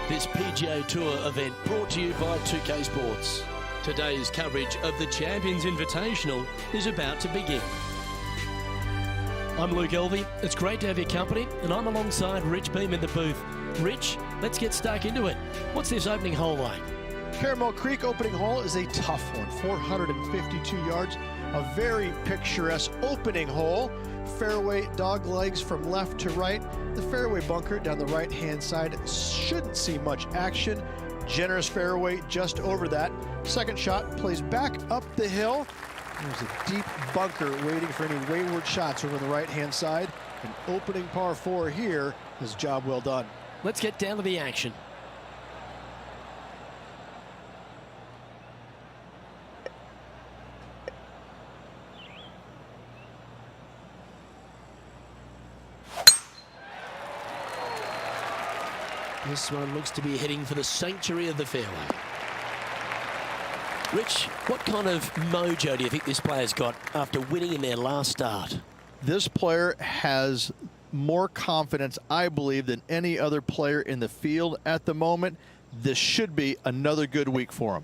This PGA Tour event brought to you by 2K Sports. Today's coverage of the Champions Invitational is about to begin. I'm Luke Elvey. It's great to have your company, and I'm alongside Rich Beam in the booth. Rich, let's get stuck into it. What's this opening hole like? Caramel Creek opening hole is a tough one, 452 yards, a very picturesque opening hole. Fairway dog legs from left to right. The fairway bunker down the right-hand side shouldn't see much action. Generous fairway just over that. Second shot plays back up the hill. There's a deep bunker waiting for any wayward shots over the right-hand side. An opening par 4 here is job well done. Let's get down to the action. This one looks to be heading for the sanctuary of the fairway. Rich, what kind of mojo do you think this player's got after winning in their last start? This player has more confidence, I believe, than any other player in the field at the moment. This should be another good week for him.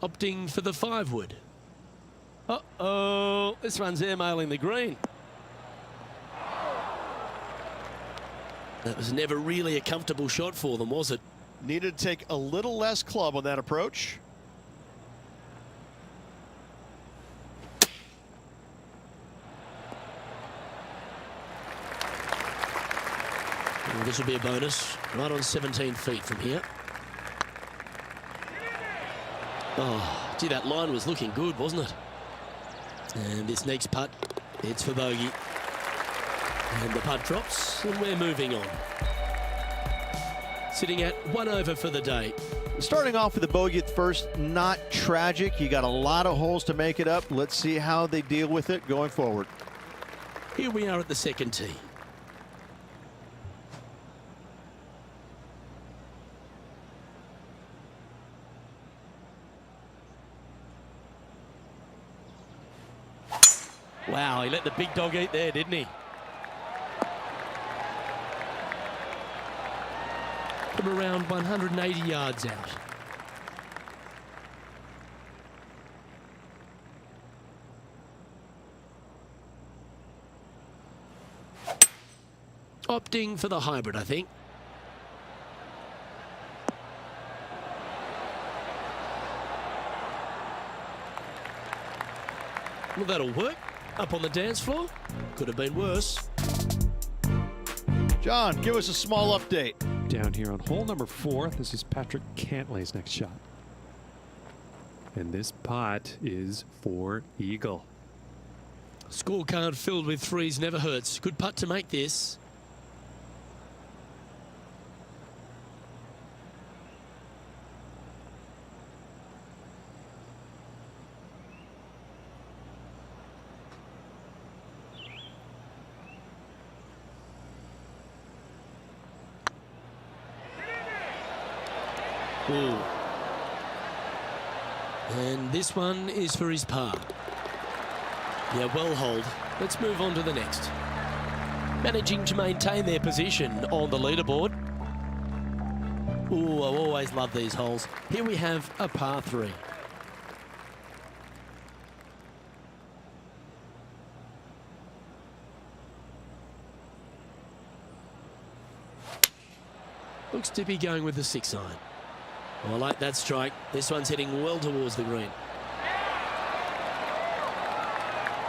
Opting for the 5-wood. Uh-oh, this one's airmailing the green. That was never really a comfortable shot for them, was it? Needed to take a little less club on that approach. Well, this will be a bonus, right on 17 feet from here. Oh, gee, that line was looking good, wasn't it? And this next putt, it's for bogey. And the putt drops, and we're moving on. Sitting at 1 over for the day. Starting off with a bogey at first, not tragic. You got a lot of holes to make it up. Let's see how they deal with it going forward. Here we are at the second tee. Wow, he let the big dog eat there, didn't he? From around 180 yards out. Opting for the hybrid, I think. Well, that'll work. Up on the dance floor. Could have been worse. John, give us a small update. Down here on hole number 4, this is Patrick Cantlay's next shot. And this putt is for eagle. Scorecard filled with threes never hurts. Good putt to make this. Ooh. And this one is for his par. Yeah, well hold. Let's move on to the next. Managing to maintain their position on the leaderboard. Ooh, I always love these holes. Here we have a par 3. Looks to be going with the 6-iron. Oh, I like that strike. This one's heading well towards the green.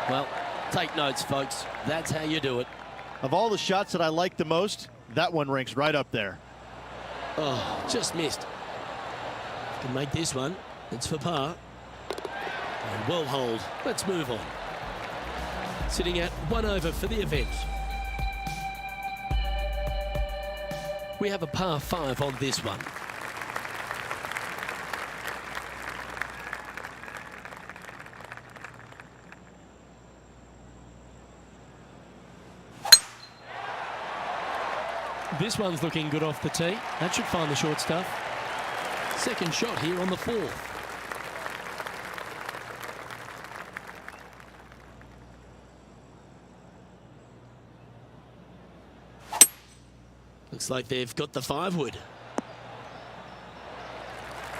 Well, take notes, folks. That's how you do it. Of all the shots that I like the most, that one ranks right up there. Oh, just missed. Can make this one. It's for par. And well holed. Let's move on. Sitting at 1 over for the event. We have a par 5 on this one. This one's looking good off the tee. That should find the short stuff. Second shot here on the 4th. Looks like they've got the 5-wood.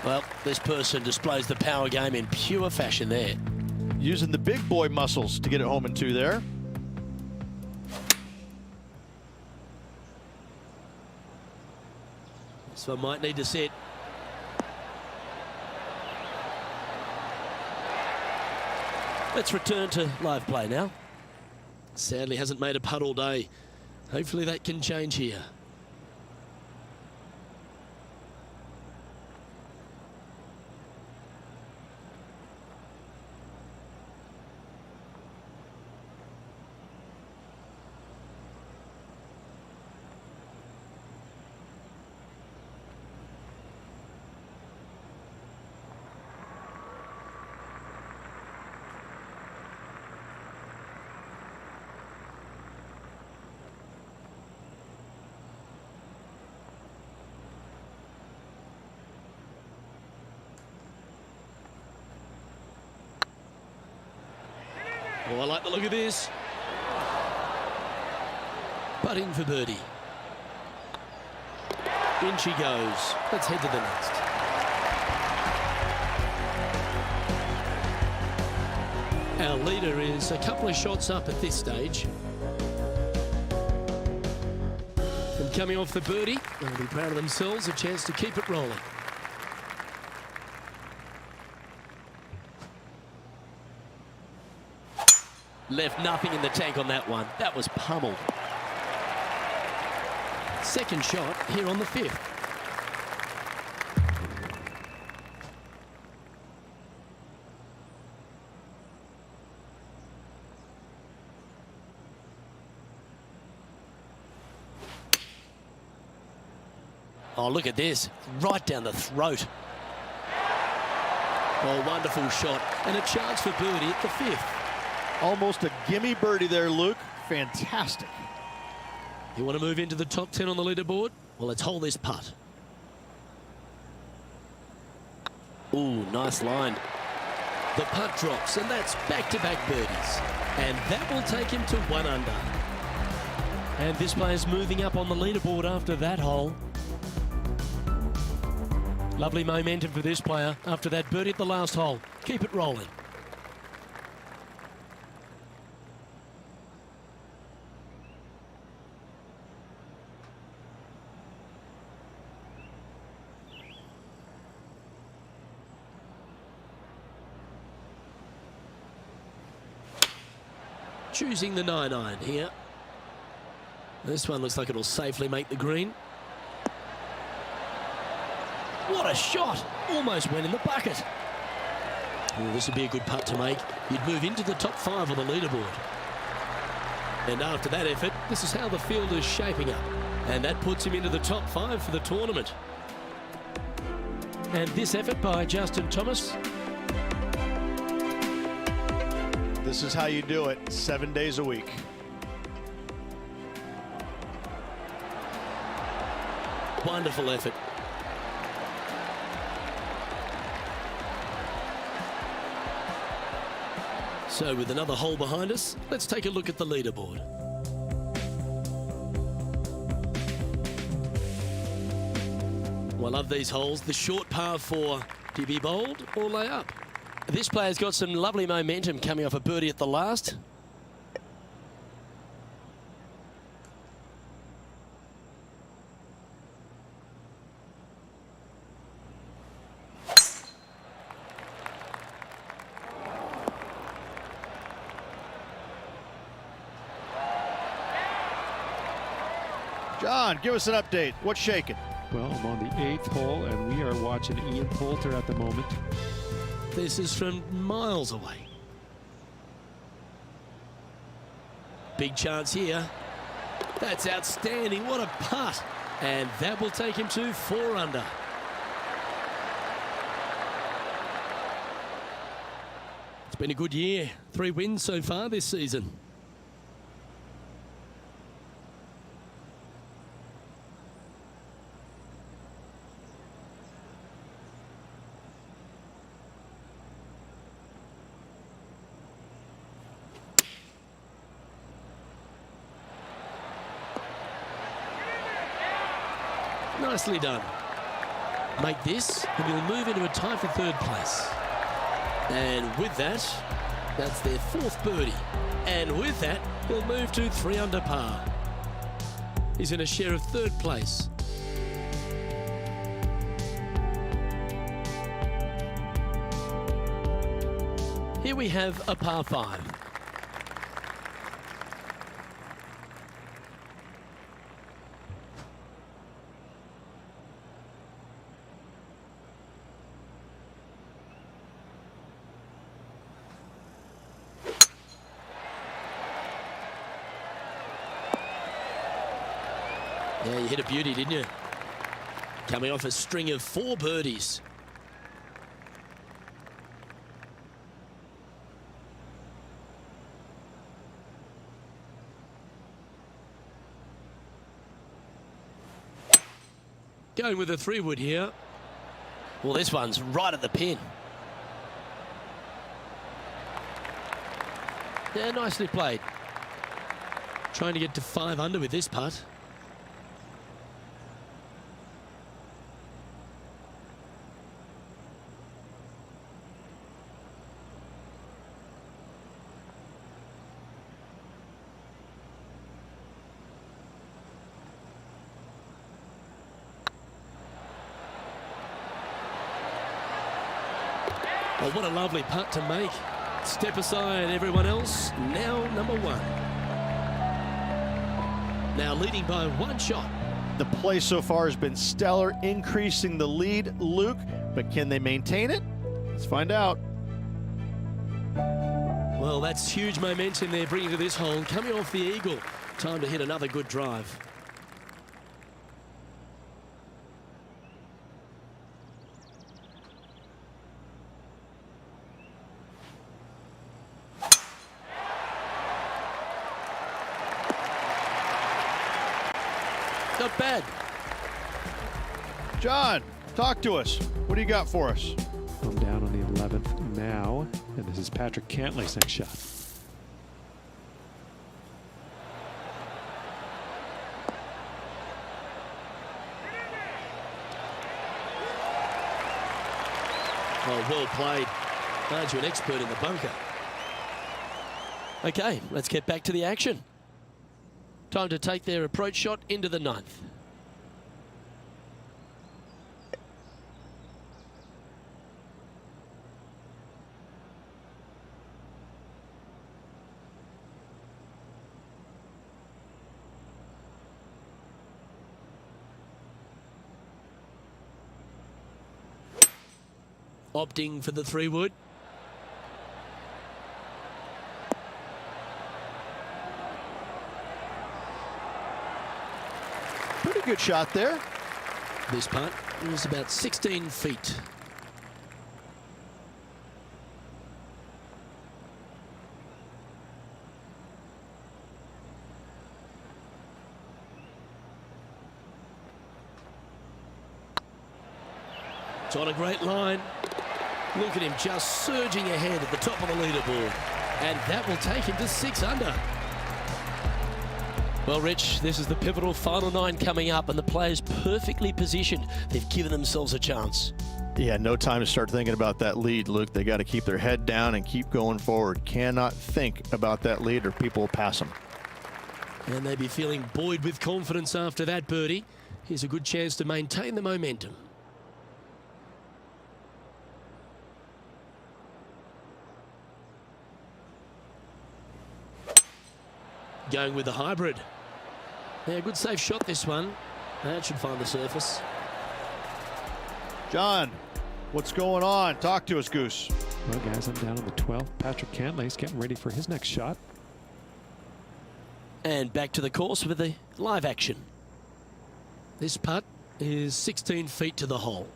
Well, this person displays the power game in pure fashion there. Using the big boy muscles to get it home in 2 there. So I might need to sit. Let's return to live play now. Sadly hasn't made a putt all day. Hopefully that can change here. Oh, I like the look of this. Putting for birdie. In she goes. Let's head to the next. Our leader is a couple of shots up at this stage. And coming off the birdie, they'll be proud of themselves, a chance to keep it rolling. Left nothing in the tank on that one. That was pummeled. Second shot here on the 5th. Oh, look at this. Right down the throat. Oh, wonderful shot. And a chance for birdie at the 5th. Almost a gimme birdie there, Luke. Fantastic. You want to move into the top 10 on the leaderboard? Well, let's hold this putt. Ooh, nice line. The putt drops, and that's back-to-back birdies. And that will take him to 1 under. And this player's moving up on the leaderboard after that hole. Lovely momentum for this player after that birdie at the last hole. Keep it rolling. Choosing the 9-iron here. This one looks like it'll safely make the green. What a shot! Almost went in the bucket. Oh, this would be a good putt to make. You'd move into the top 5 on the leaderboard. And after that effort, this is how the field is shaping up. And that puts him into the top 5 for the tournament. And this effort by Justin Thomas. This is how you do it 7 days a week. Wonderful effort. So with another hole behind us, let's take a look at the leaderboard. Well, of these holes, the short par 4. Do you be bold or lay up? This player's got some lovely momentum coming off a birdie at the last. John, give us an update. What's shaking? Well, I'm on the 8th hole, and we are watching Ian Poulter at the moment. This is from miles away. Big chance here. That's outstanding. What a putt. And that will take him to 4 under. It's been a good year. 3 wins so far this season. Nicely done. Make this, and you'll move into a tie for 3rd place. And with that, that's their 4th birdie. And with that, he'll move to 3 under par. He's in a share of 3rd place. Here we have a par 5. Yeah, you hit a beauty, didn't you? Coming off a string of 4 birdies. Going with a 3-wood here. Well, this one's right at the pin. Yeah, nicely played. Trying to get to 5 under with this putt. Oh, what a lovely putt to make. Step aside, everyone else. Now number 1. Now leading by 1 shot. The play so far has been stellar, increasing the lead, Luke, but can they maintain it? Let's find out. Well, that's huge momentum they're bringing to this hole. Coming off the eagle. Time to hit another good drive. Not bad. John, talk to us. What do you got for us? I'm down on the 11th now, and this is Patrick Cantlay's next shot. Oh, well played. Aren't you an expert in the bunker? Okay, let's get back to the action. Time to take their approach shot into the 9th. Opting for the 3-wood. Pretty good shot there. This putt is about 16 feet. It's on a great line. Look at him just surging ahead at the top of the leaderboard. And that will take him to 6 under. Well, Rich, this is the pivotal final 9 coming up, and the players perfectly positioned. They've given themselves a chance. Yeah, no time to start thinking about that lead, Luke. They got to keep their head down and keep going forward. Cannot think about that lead or people will pass them. And they'll be feeling buoyed with confidence after that birdie. Here's a good chance to maintain the momentum. Going with the hybrid. Yeah, good safe shot this one. That should find the surface. John, what's going on? Talk to us, Goose. Well, guys, I'm down on the 12th. Patrick Cantlay's getting ready for his next shot. And back to the course with the live action. This putt is 16 feet to the hole.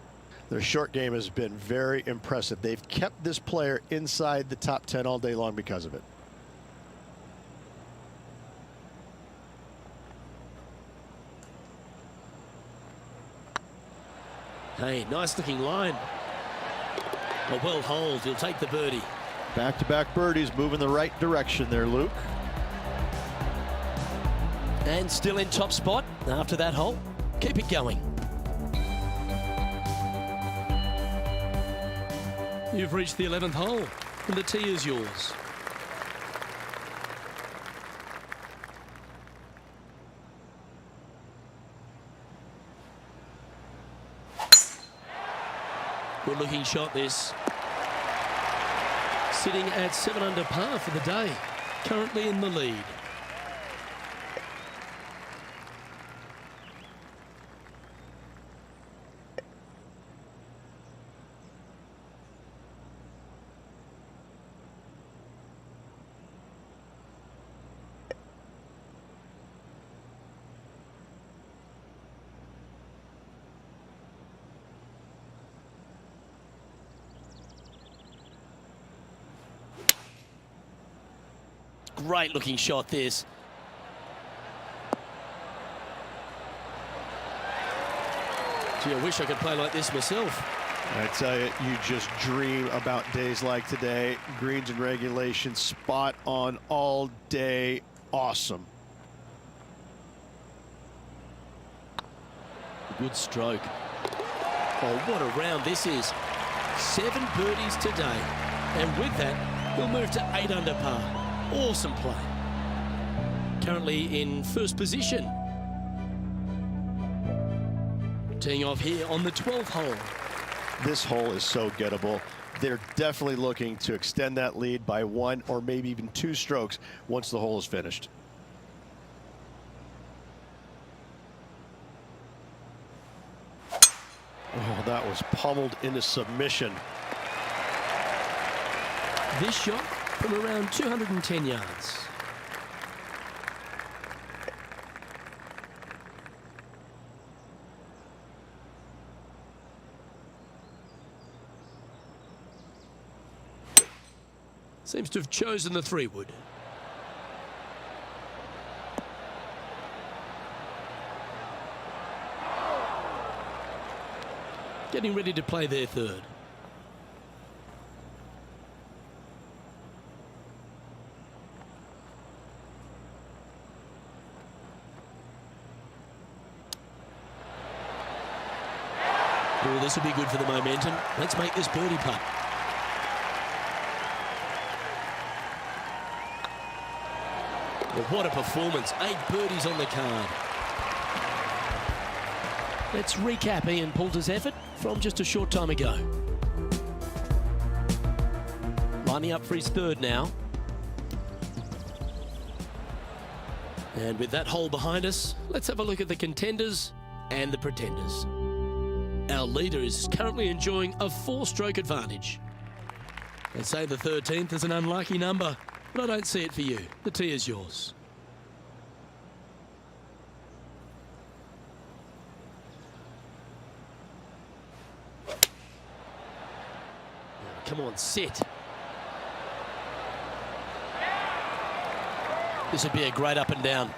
Their short game has been very impressive. They've kept this player inside the top 10 all day long because of it. Hey, nice looking line. A well holed, he'll take the birdie. Back-to-back birdies, moving the right direction there, Luke. And still in top spot after that hole. Keep it going. You've reached the 11th hole, and the tee is yours. Good looking shot this. Sitting at 7 under par for the day. Currently in the lead. Great looking shot this. Gee, I wish I could play like this myself. I tell you, you just dream about days like today. Greens and regulation, spot on all day. Awesome. Good stroke. Oh, what a round this is. 7 birdies today. And with that, we'll move to 8 under par. Awesome play. Currently in first position. Teeing off here on the 12th hole. This hole is so gettable. They're definitely looking to extend that lead by 1 or maybe even 2 strokes once the hole is finished. Oh, that was pummeled into submission. This shot from around 210 yards. Seems to have chosen the 3-wood. Getting ready to play their 3rd. Oh, this will be good for the momentum. Let's make this birdie putt. Well, what a performance. 8 birdies on the card. Let's recap Ian Poulter's effort from just a short time ago. Lining up for his 3rd now. And with that hole behind us, let's have a look at the contenders and the pretenders. Our leader is currently enjoying a 4-stroke advantage. They say the 13th is an unlucky number, but I don't see it for you. The tee is yours. Come on, sit. This would be a great up and down.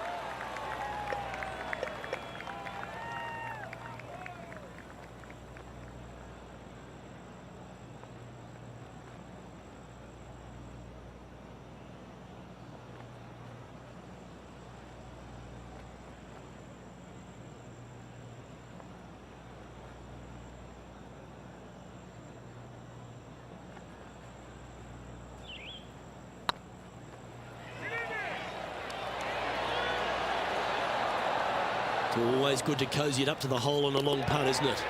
Always good to cozy it up to the hole on a long putt, isn't it?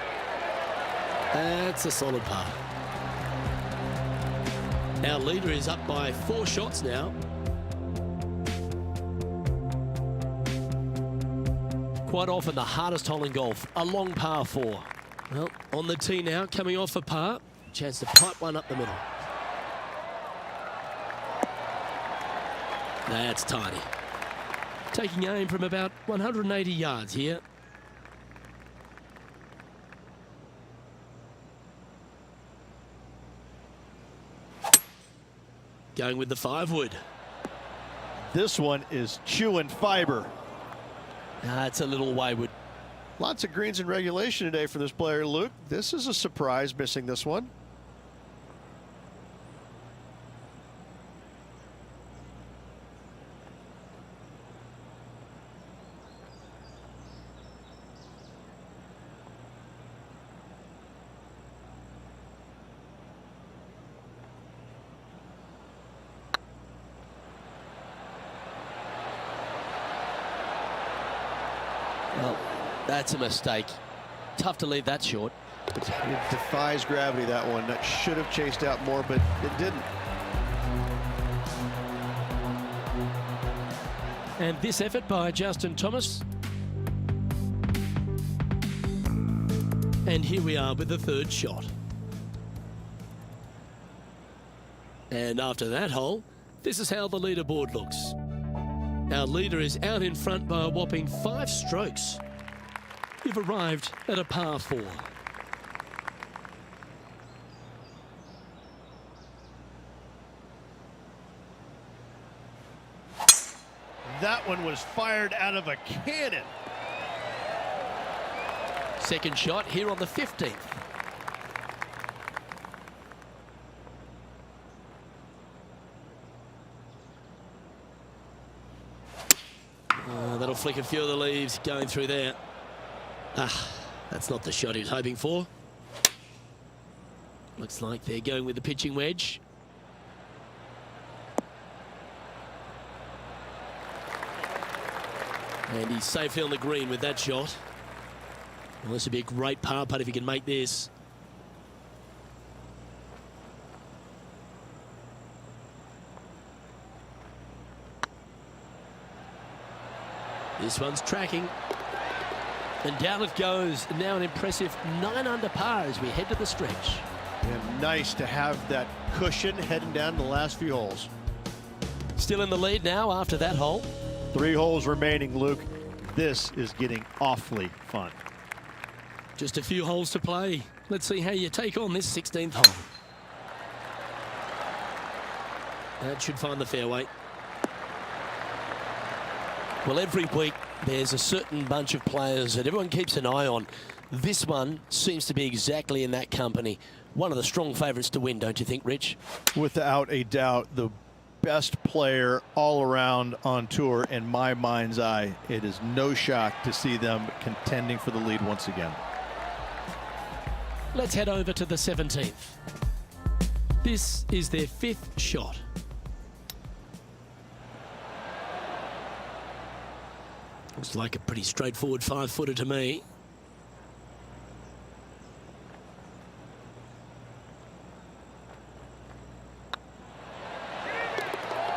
That's a solid putt. Our leader is up by 4 shots now. Quite often the hardest hole in golf, a long par 4. Well, on the tee now, coming off a par. Chance to pipe one up the middle. That's tidy. Taking aim from about 180 yards here. Going with the 5-wood. This one is chewing fiber. It's a little wayward. Lots of greens in regulation today for this player, Luke. This is a surprise, missing this one. Well, that's a mistake. Tough to leave that short. It defies gravity, that one. That should have chased out more, but it didn't. And this effort by Justin Thomas. And here we are with the 3rd shot. And after that hole, this is how the leaderboard looks. Our leader is out in front by a whopping 5 strokes. You've arrived at a par 4. That one was fired out of a cannon. Second shot here on the 15th. That'll flick a few of the leaves going through there. That's not the shot he was hoping for. Looks like they're going with the pitching wedge. And he's safely on the green with that shot. Well, this would be a great par putt if he can make this. This one's tracking. And down it goes. Now an impressive 9 under par as we head to the stretch. And nice to have that cushion heading down the last few holes. Still in the lead now after that hole. 3 holes remaining, Luke. This is getting awfully fun. Just a few holes to play. Let's see how you take on this 16th hole. That should find the fairway. Well, every week there's a certain bunch of players that everyone keeps an eye on. This one seems to be exactly in that company. One of the strong favourites to win, don't you think, Rich? Without a doubt, the best player all around on tour in my mind's eye. It is no shock to see them contending for the lead once again. Let's head over to the 17th. This is their 5th shot. Looks like a pretty straightforward 5-footer to me.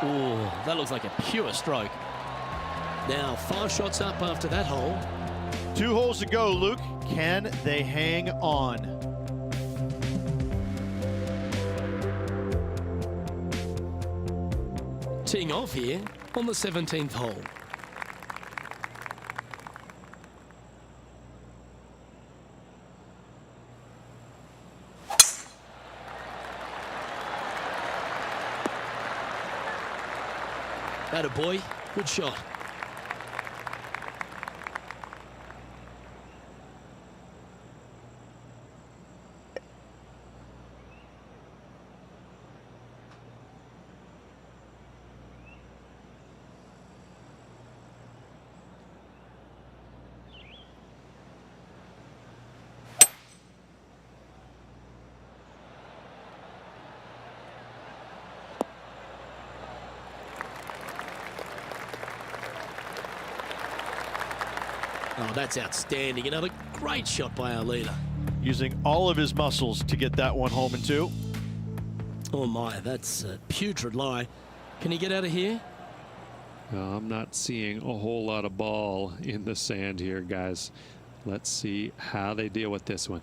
Oh, that looks like a pure stroke. Now 5 shots up after that hole. 2 holes to go, Luke. Can they hang on? Teeing off here on the 17th hole. Atta boy, good shot. Oh, that's outstanding. Another great shot by our leader. Using all of his muscles to get that one home in 2. Oh my, that's a putrid lie. Can he get out of here? I'm not seeing a whole lot of ball in the sand here, guys. Let's see how they deal with this one.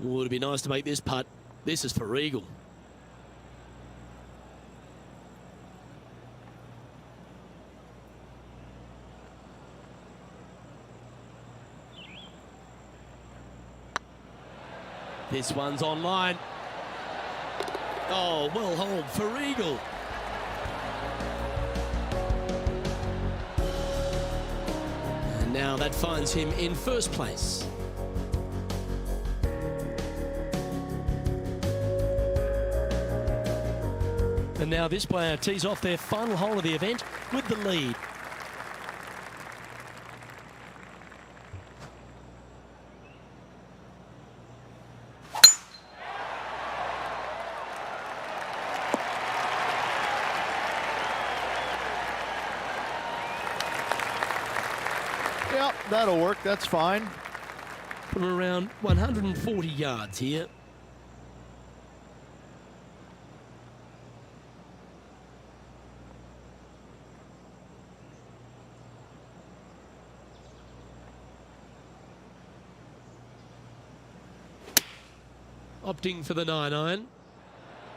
Oh, it'd be nice to make this putt. This is for eagle. This one's online. Oh, well holed for eagle. And now that finds him in first place. And now this player tees off their final hole of the event with the lead. Yep, that'll work. That's fine. From around 140 yards here. Opting for the 9-iron.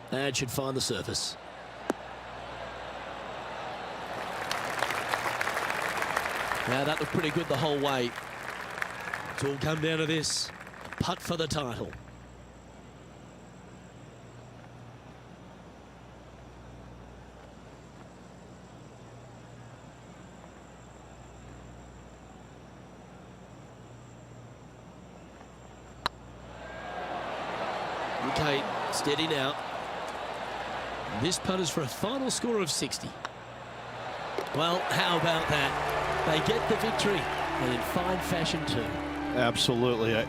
That should find the surface. Now that looked pretty good the whole way. It's all come down to this. Putt for the title. Okay, steady now. This putt is for a final score of 60. Well, how about that? They get the victory, and in fine fashion too. Absolutely.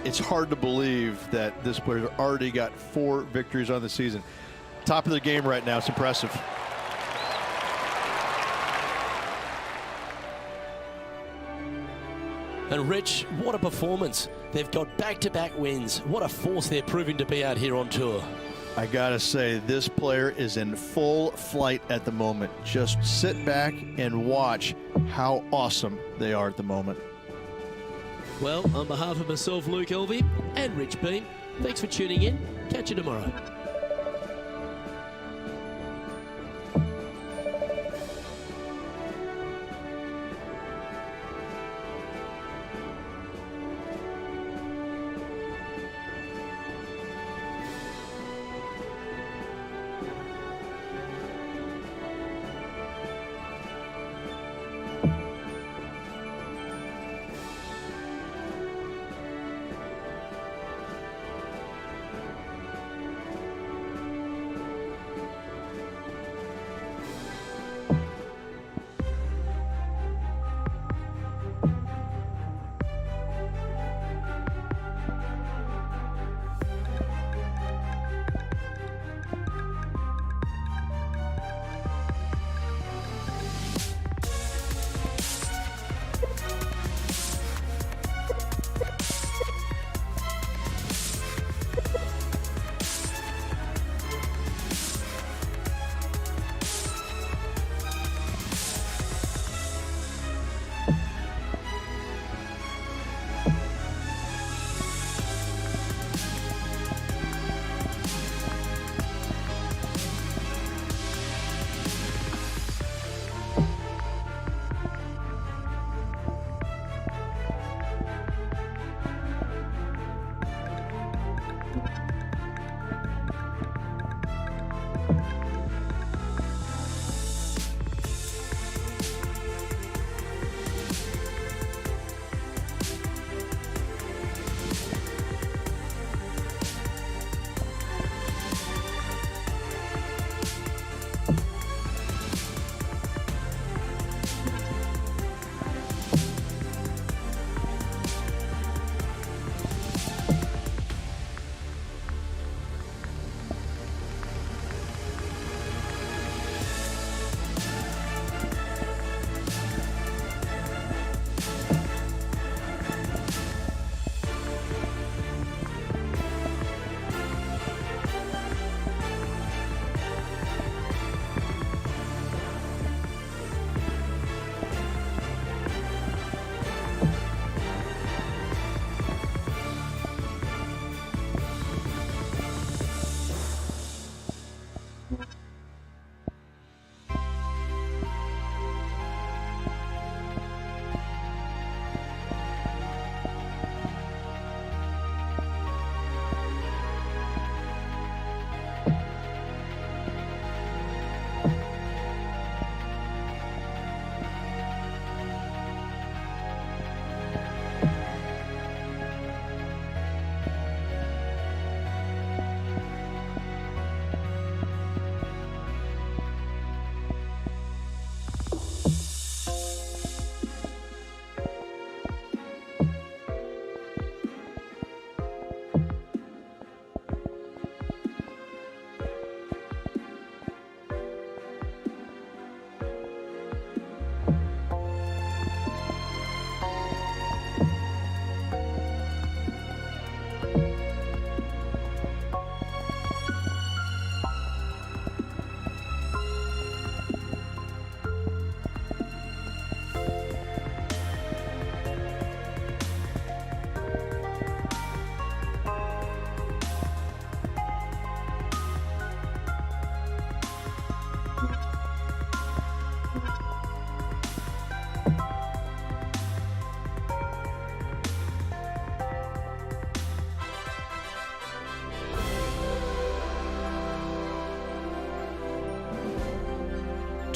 It's hard to believe that this player's already got 4 victories on the season. Top of the game right now. It's impressive. And Rich, what a performance. They've got back-to-back wins. What a force they're proving to be out here on tour. I gotta say, this player is in full flight at the moment. Just sit back and watch how awesome they are at the moment. Well, on behalf of myself, Luke Elvey, and Rich Beam, thanks for tuning in. Catch you tomorrow.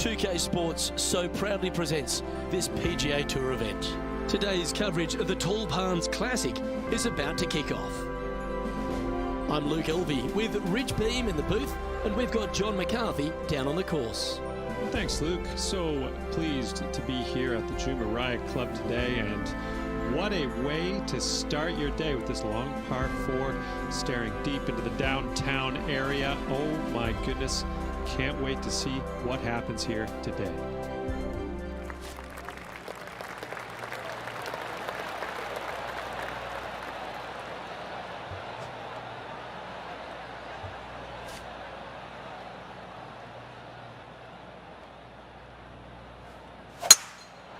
2K Sports so proudly presents this PGA Tour event. Today's coverage of the Tall Palms Classic is about to kick off. I'm Luke Elvey with Rich Beam in the booth, and we've got John McCarthy down on the course. Thanks, Luke. So pleased to be here at the Jumeirah Club today, and what a way to start your day with this long par 4 staring deep into the downtown area. Oh my goodness, can't wait to see what happens here today.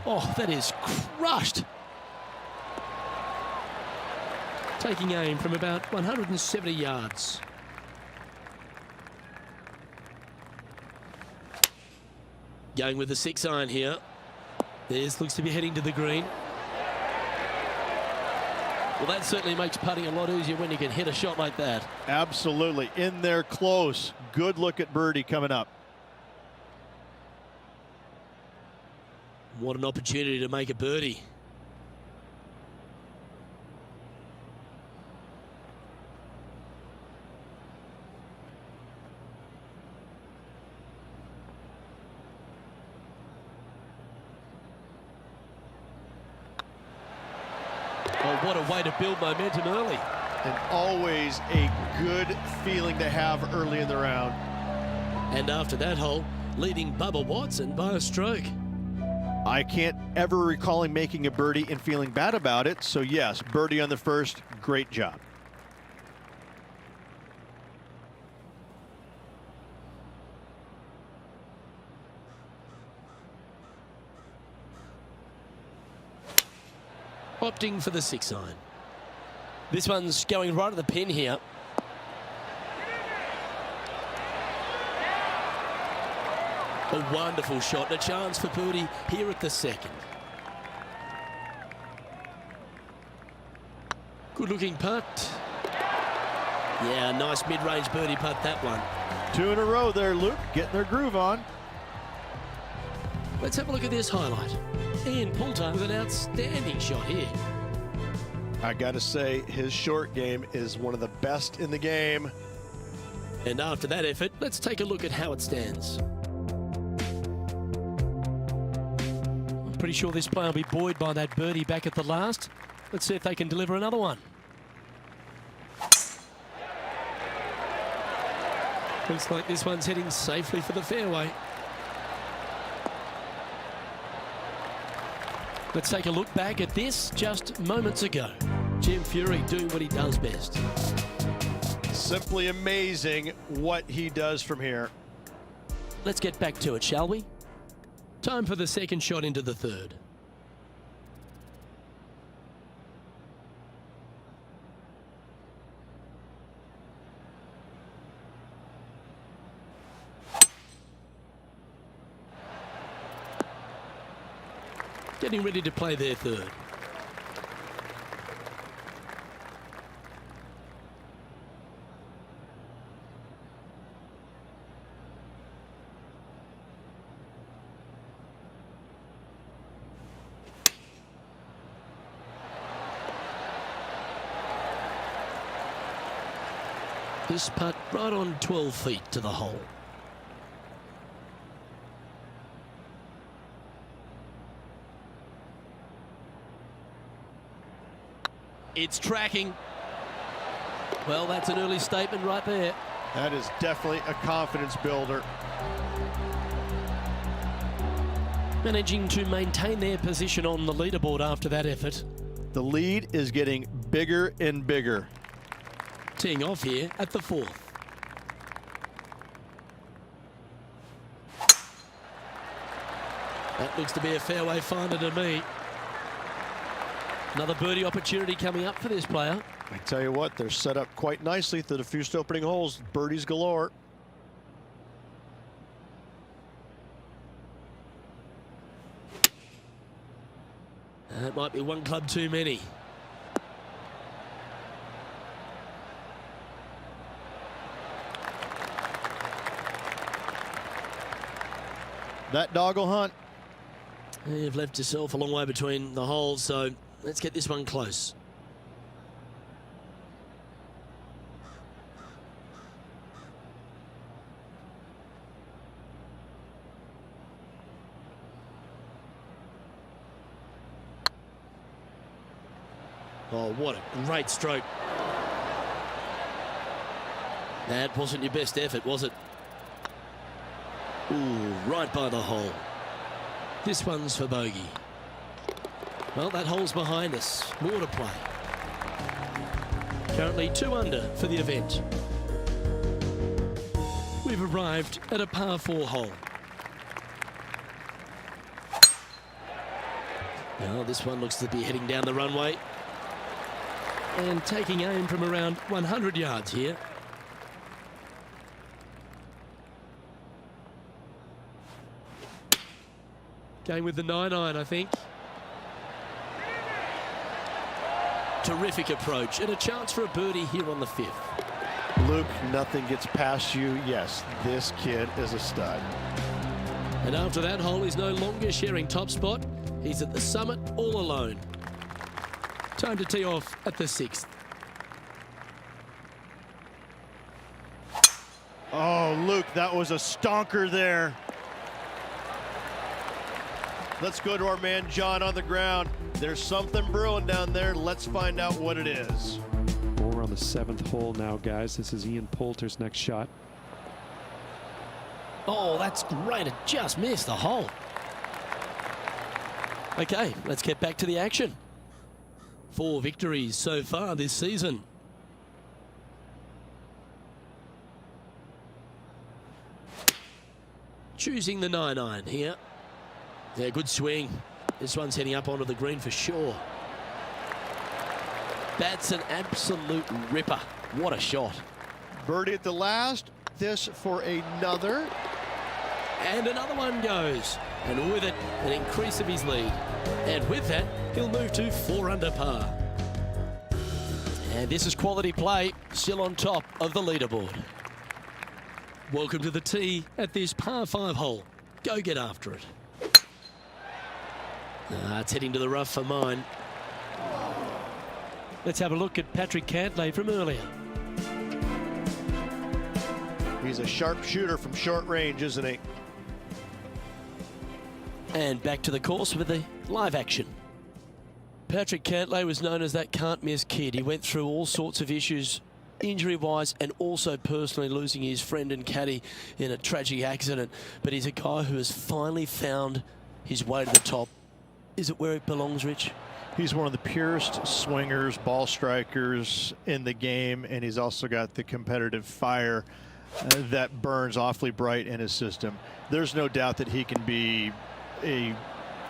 Oh, that is crushed. Taking aim from about 170 yards. Going with the 6-iron here. This looks to be heading to the green. Well, that certainly makes putting a lot easier when you can hit a shot like that. Absolutely. In there close. Good look at birdie coming up. What an opportunity to make a birdie. Oh, what a way to build momentum early. And always a good feeling to have early in the round. And after that hole, leading Bubba Watson by a stroke. I can't ever recall him making a birdie and feeling bad about it. So yes, birdie on the first, great job. Opting for the 6-iron. This one's going right at the pin here. A wonderful shot and a chance for birdie here at the second. Good looking putt. Yeah, nice mid-range birdie putt, that one. 2 in a row there, Luke, getting their groove on. Let's have a look at this highlight. Ian Poulter with an outstanding shot here. I gotta say, his short game is one of the best in the game. And after that effort, let's take a look at how it stands. I'm pretty sure this player will be buoyed by that birdie back at the last. Let's see if they can deliver another one. Looks like this one's heading safely for the fairway. Let's take a look back at this just moments ago. Jim Fury doing what he does best. Simply amazing what he does from here. Let's get back to it, shall we? Time for the second shot into the third. Getting ready to play their third. This putt right on 12 feet to the hole. It's tracking. Well, that's an early statement right there. That is definitely a confidence builder. Managing to maintain their position on the leaderboard after that effort. The lead is getting bigger and bigger. Teeing off here at the fourth. That looks to be a fairway finder to me. Another birdie opportunity coming up for this player. I tell you what, they're set up quite nicely through the first opening holes. Birdies galore. That might be one club too many. That dog will hunt. You've left yourself a long way between the holes, so let's get this one close. Oh, what a great stroke. That wasn't your best effort, was it? Ooh, right by the hole. This one's for bogey. Well, that hole's behind us. More to play. Currently 2 under for the event. We've arrived at a par 4 hole. Now, this one looks to be heading down the runway. And taking aim from around 100 yards here. Going with the 9-iron, I think. Terrific approach and a chance for a birdie here on the 5th. Luke, nothing gets past you. Yes, this kid is a stud. And after that hole, he's no longer sharing top spot. He's at the summit all alone. Time to tee off at the 6th. Oh, Luke, that was a stonker there. Let's go to our man John on the ground. There's something brewing down there. Let's find out what it is. We're on the 7th hole now, guys. This is Ian Poulter's next shot. Oh, that's great. It just missed the hole. Okay, let's get back to the action. 4 victories so far this season. Choosing the 9-iron here. Yeah, good swing. This one's heading up onto the green for sure. That's an absolute ripper. What a shot. Birdie at the last. This for another. And another one goes. And with it, an increase of his lead. And with that, he'll move to 4 under par. And this is quality play, still on top of the leaderboard. Welcome to the tee at this par 5 hole. Go get after it. It's heading to the rough for mine. Let's have a look at Patrick Cantlay from earlier. He's a sharp shooter from short range, isn't he? And back to the course with the live action. Patrick Cantlay was known as that can't-miss kid. He went through all sorts of issues, injury-wise and also personally losing his friend and caddy in a tragic accident. But he's a guy who has finally found his way to the top. Is it where it belongs, Rich? He's one of the purest swingers, ball strikers in the game, and he's also got the competitive fire that burns awfully bright in his system. There's no doubt that he can be a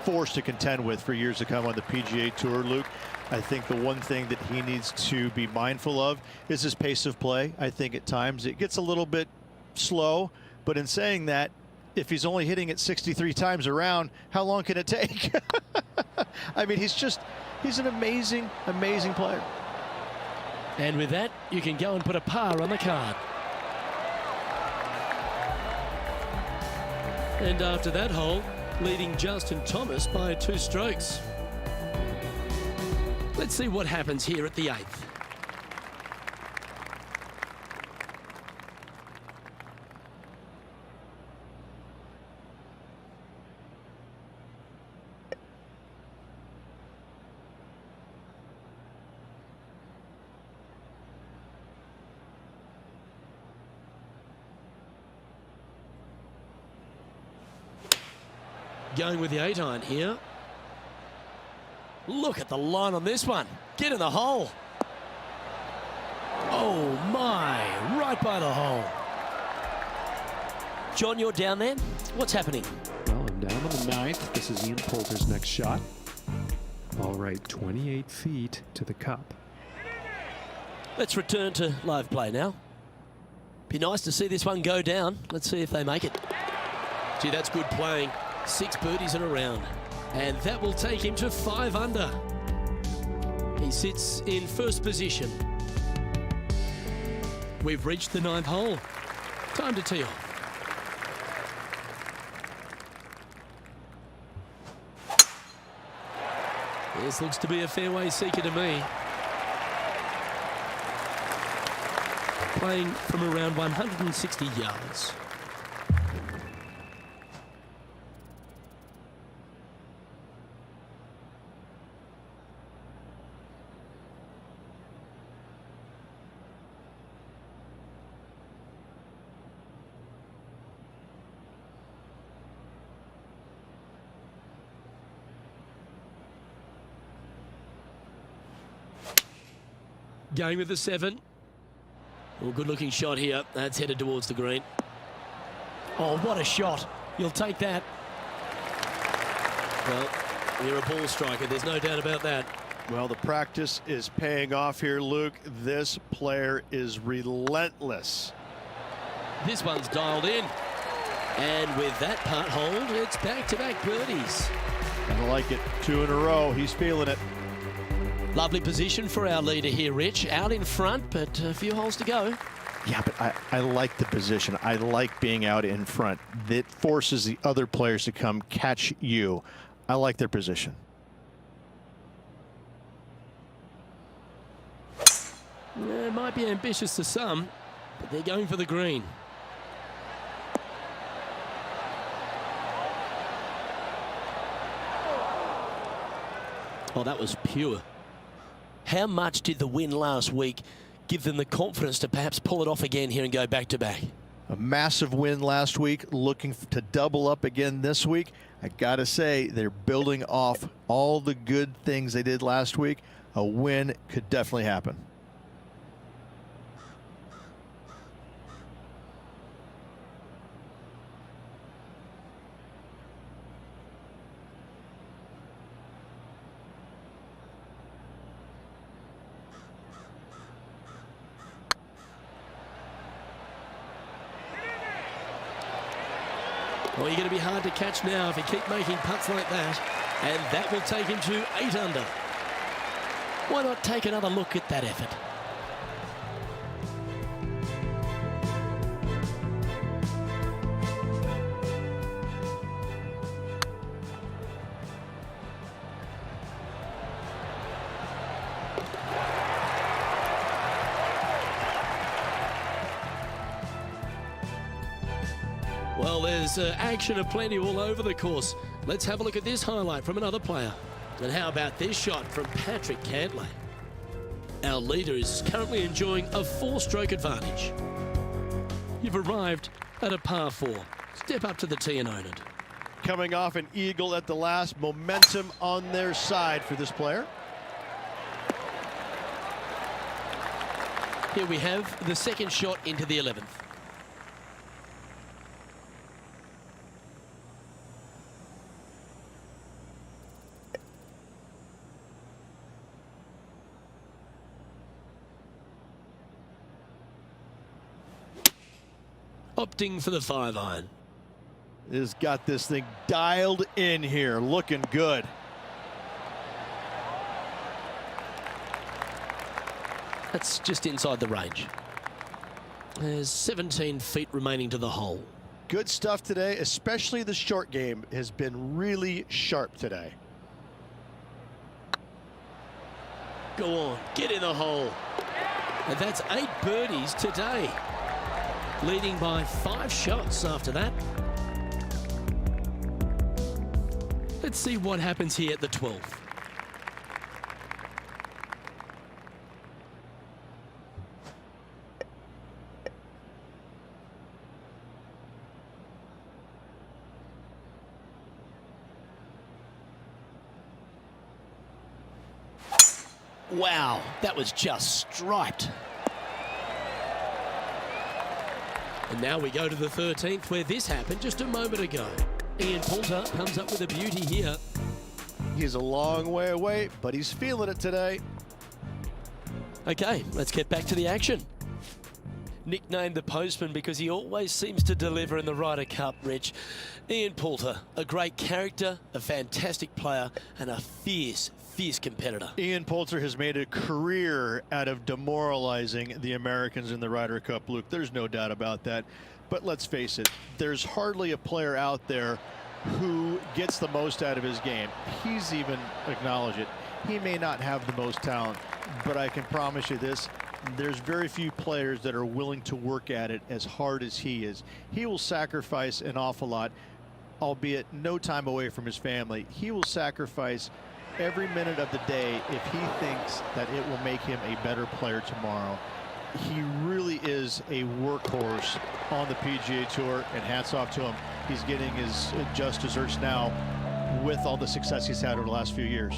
force to contend with for years to come on the PGA Tour, Luke. I think the one thing that he needs to be mindful of is his pace of play. I think at times it gets a little bit slow, but in saying that, if he's only hitting it 63 times around, how long can it take? I mean, he's an amazing, amazing player. And with that, you can go and put a par on the card. And after that hole, leading Justin Thomas by 2 strokes. Let's see what happens here at the 8th. Going with the 8-iron here. Look at the line on this one. Get in the hole. Oh my, right by the hole. John, you're down there. What's happening? Well, I'm down on the 9th. This is Ian Poulter's next shot. All right, 28 feet to the cup. Let's return to live play now. Be nice to see this one go down. Let's see if they make it. Gee, that's good playing. 6 birdies in a round. And that will take him to 5 under. He sits in first position. We've reached the 9th hole. Time to tee off. This looks to be a fairway seeker to me. Playing from around 160 yards. Going with the 7. Well, good looking shot here. That's headed towards the green. Oh, what a shot. You'll take that. Well, you're a ball striker. There's no doubt about that. Well, the practice is paying off here, Luke. This player is relentless. This one's dialed in. And with that putt hold, it's back-to-back birdies. I like it. 2 in a row. He's feeling it. Lovely position for our leader here, Rich. Out in front, but a few holes to go. Yeah, but I like the position. I like being out in front. That forces the other players to come catch you. I like their position. Yeah, it might be ambitious to some, but they're going for the green. Oh, that was pure. How much did the win last week give them the confidence to perhaps pull it off again here and go back-to-back? A massive win last week, looking to double up again this week. I got to say, they're building off all the good things they did last week. A win could definitely happen. Well, you're going to be hard to catch now if you keep making putts like that. And that will take him to 8 under. Why not take another look at that effort? Well, there's action aplenty all over the course. Let's have a look at this highlight from another player. And how about this shot from Patrick Cantlay? Our leader is currently enjoying a 4-stroke advantage. You've arrived at a par 4. Step up to the tee and own it. Coming off an eagle at the last, momentum on their side for this player. Here we have the second shot into the 11th. Opting for the 5-iron. Has got this thing dialed in here, looking good. That's just inside the range. There's 17 feet remaining to the hole. Good stuff today, especially the short game has been really sharp today. Go on, get in the hole. And that's 8 birdies today. Leading by 5 shots after that. Let's see what happens here at the 12th. Wow, that was just striped. And now we go to the 13th, where this happened just a moment ago. Ian Poulter comes up with a beauty here. He's a long way away, but he's feeling it today. Okay, let's get back to the action. Nicknamed the Postman because he always seems to deliver in the Ryder Cup, Rich. Ian Poulter, a great character, a fantastic player, and a fierce competitor. Ian Poulter has made a career out of demoralizing the Americans in the Ryder Cup, Luke. There's no doubt about that. But let's face it, there's hardly a player out there who gets the most out of his game. He's even acknowledged it. He may not have the most talent, but I can promise you this, there's very few players that are willing to work at it as hard as he is. He will sacrifice an awful lot, albeit no time away from his family. He will sacrifice every minute of the day if he thinks that it will make him a better player tomorrow. He really is a workhorse on the PGA Tour, and hats off to him. He's getting his just desserts now with all the success he's had over the last few years.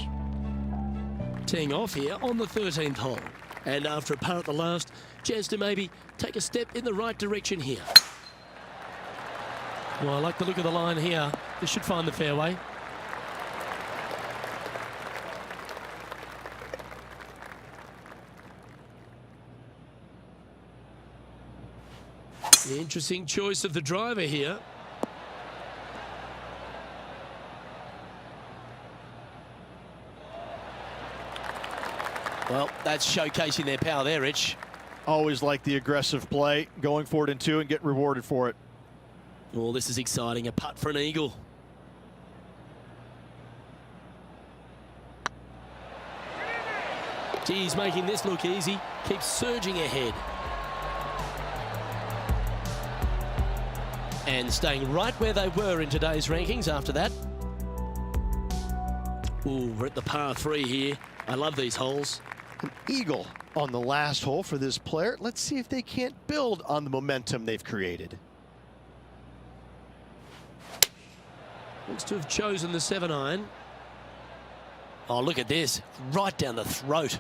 Teeing off here on the 13th hole. And after a par at the last, chance to maybe take a step in the right direction here. Well, I like the look of the line here. This should find the fairway. The interesting choice of the driver here. Well, that's showcasing their power there, Rich. Always like the aggressive play, going for it in two and get rewarded for it. Oh, this is exciting. A putt for an eagle. Geez, making this look easy. Keeps surging ahead. And staying right where they were in today's rankings after that. Ooh, we're at the par 3 here. I love these holes. An eagle on the last hole for this player. Let's see if they can't build on the momentum they've created. Looks to have chosen the 7-iron. Oh, look at this. Right down the throat.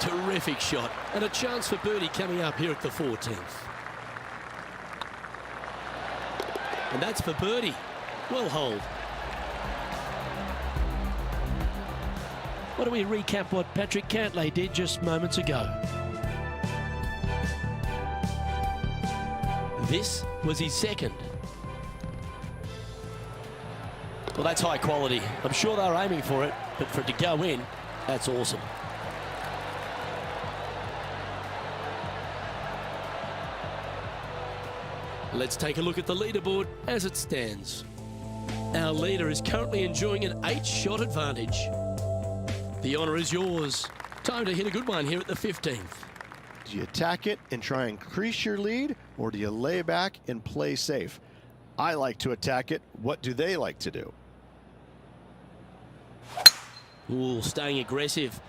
Terrific shot. And a chance for birdie coming up here at the 14th. And that's for birdie. Well holed. Why don't we recap what Patrick Cantlay did just moments ago? This was his second. Well, that's high quality. I'm sure they were aiming for it, but for it to go in, that's awesome. Let's take a look at the leaderboard as it stands. Our leader is currently enjoying an 8-shot advantage. The honour is yours. Time to hit a good one here at the 15th. Do you attack it and try and increase your lead, or do you lay back and play safe? I like to attack it. What do they like to do? Ooh, staying aggressive.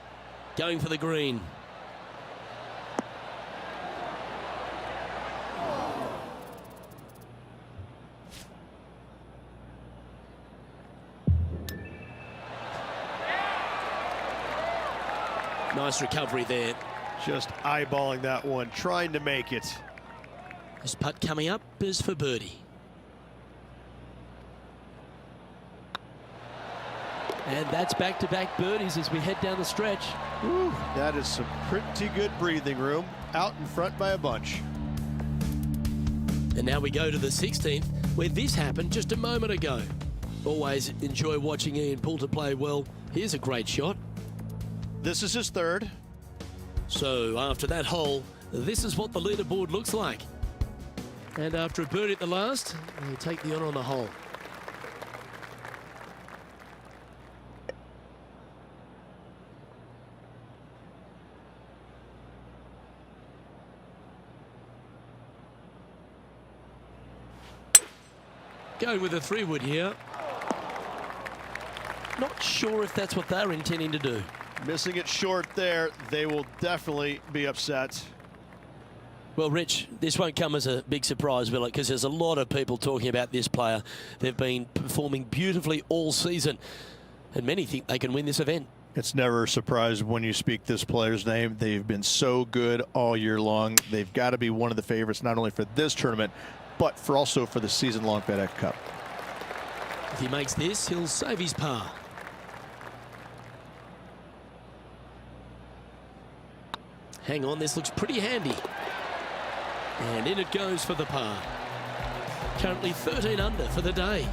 Going for the green. Nice recovery there. Just eyeballing that one, trying to make it. This putt coming up is for birdie. And that's back-to-back birdies as we head down the stretch. Whew, that is some pretty good breathing room. Out in front by a bunch. And now we go to the 16th, where this happened just a moment ago. Always enjoy watching Ian Poulter play well. Here's a great shot. This is his third. So after that hole, this is what the leaderboard looks like. And after a birdie at the last, they take the honour on the hole. Going with a 3-wood here. Not sure if that's what they're intending to do. Missing it short there. They will definitely be upset. Well, Rich, this won't come as a big surprise, will it? Because there's a lot of people talking about this player. They've been performing beautifully all season, and many think they can win this event. It's never a surprise when you speak this player's name. They've been so good all year long. They've got to be one of the favorites, not only for this tournament, but also for the season-long FedEx Cup. If he makes this, he'll save his par. Hang on, this looks pretty handy. And in it goes for the par. Currently 13 under for the day.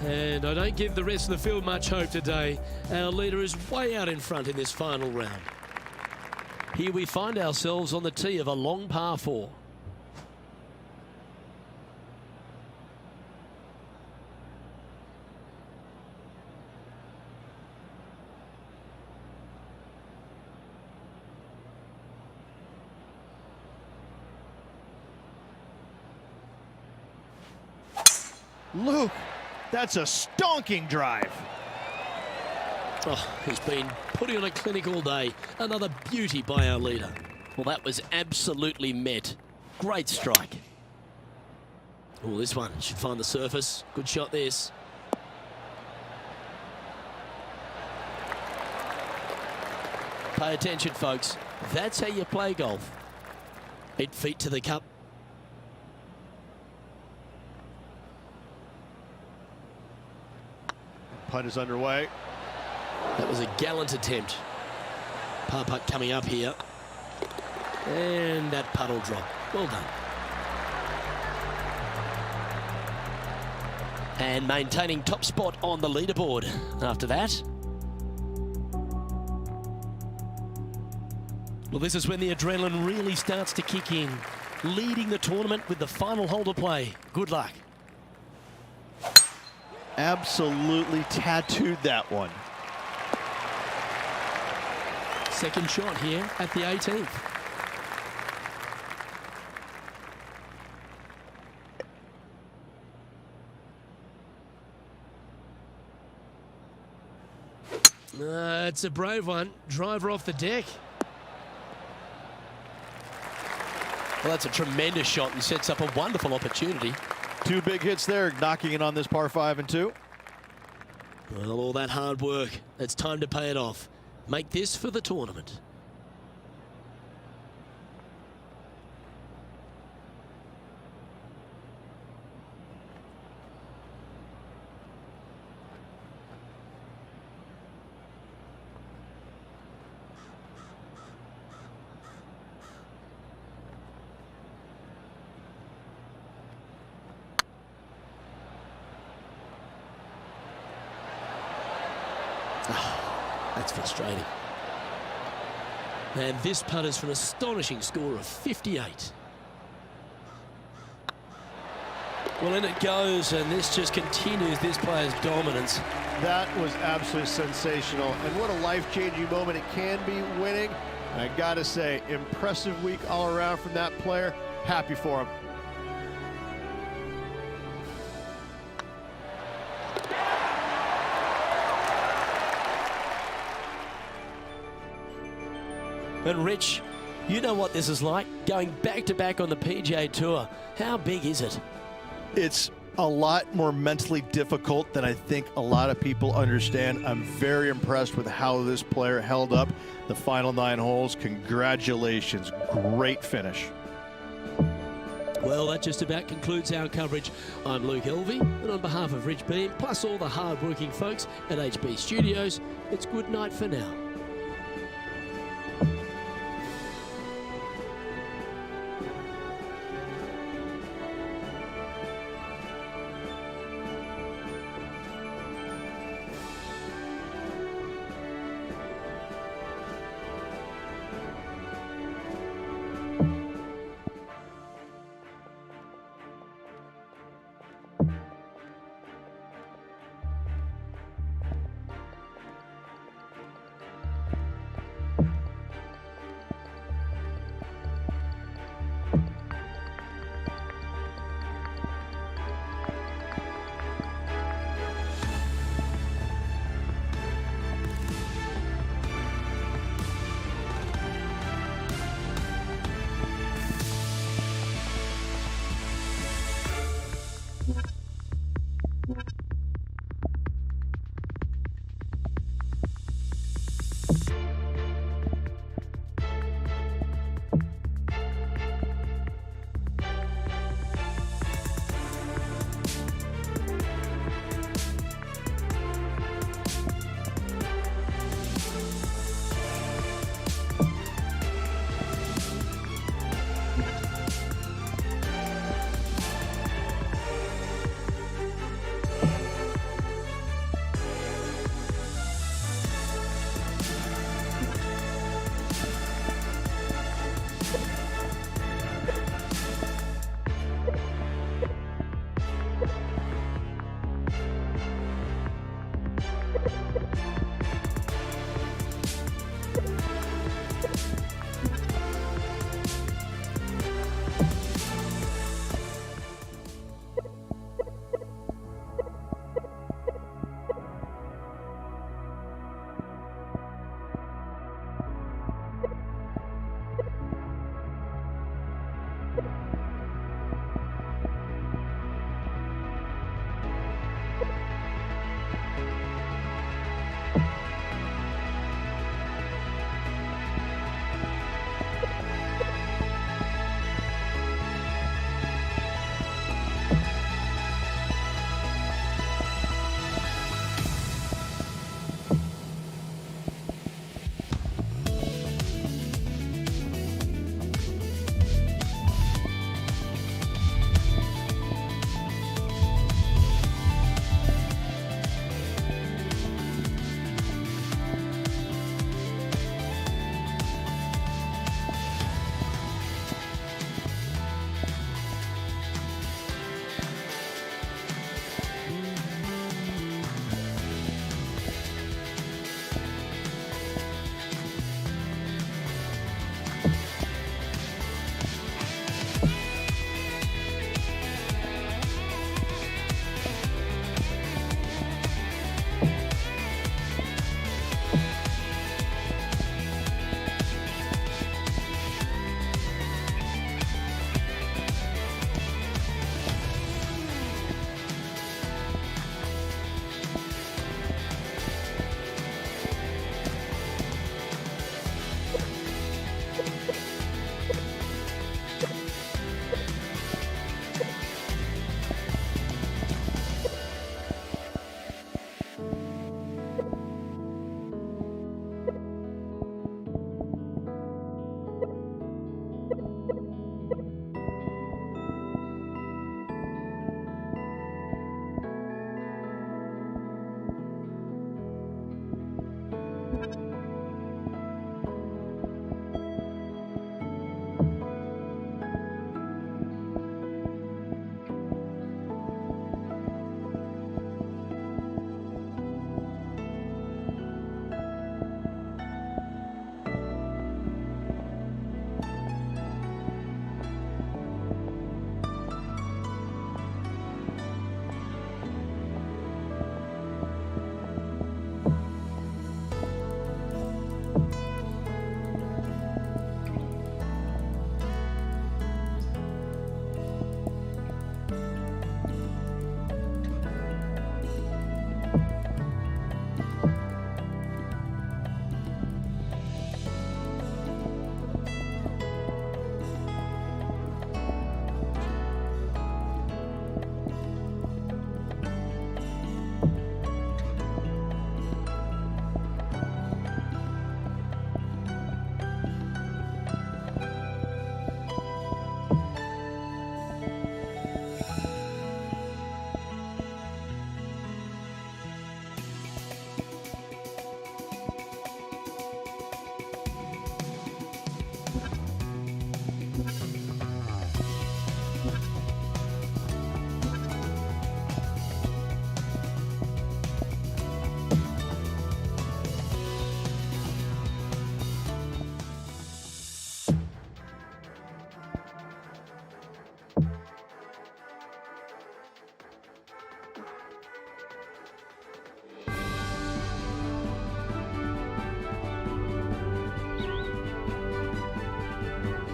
And I don't give the rest of the field much hope today. Our leader is way out in front in this final round. Here we find ourselves on the tee of a long par 4. Luke, that's a stonking drive. Oh, he's been putting on a clinic all day. Another beauty by our leader. Well, that was absolutely met. Great strike. Oh, this one should find the surface. Good shot, this. Pay attention, folks. That's how you play golf. 8 feet to the cup. Putt is underway. That was a gallant attempt. Par putt coming up here. And that putt will drop. Well done. And maintaining top spot on the leaderboard after that. Well, this is when the adrenaline really starts to kick in. Leading the tournament with the final hole to play. Good luck. Absolutely tattooed that one. Second shot here at the 18th. It's a brave one. Driver off the deck. Well, that's a tremendous shot and sets up a wonderful opportunity. 2 big hits there, knocking in on this par 5 and 2. Well, all that hard work, it's time to pay it off. Make this for the tournament. Oh, that's frustrating. And this putt is for an astonishing score of 58. Well, in it goes, and this just continues this player's dominance. That was absolutely sensational, and what a life-changing moment it can be winning. I gotta say, impressive week all around from that player. Happy for him. And Rich, you know what this is like, going back-to-back on the PGA Tour. How big is it? It's a lot more mentally difficult than I think a lot of people understand. I'm very impressed with how this player held up the final 9 holes. Congratulations, great finish. Well, that just about concludes our coverage. I'm Luke Elvey, and on behalf of Rich Beam, plus all the hard-working folks at HB Studios, it's good night for now.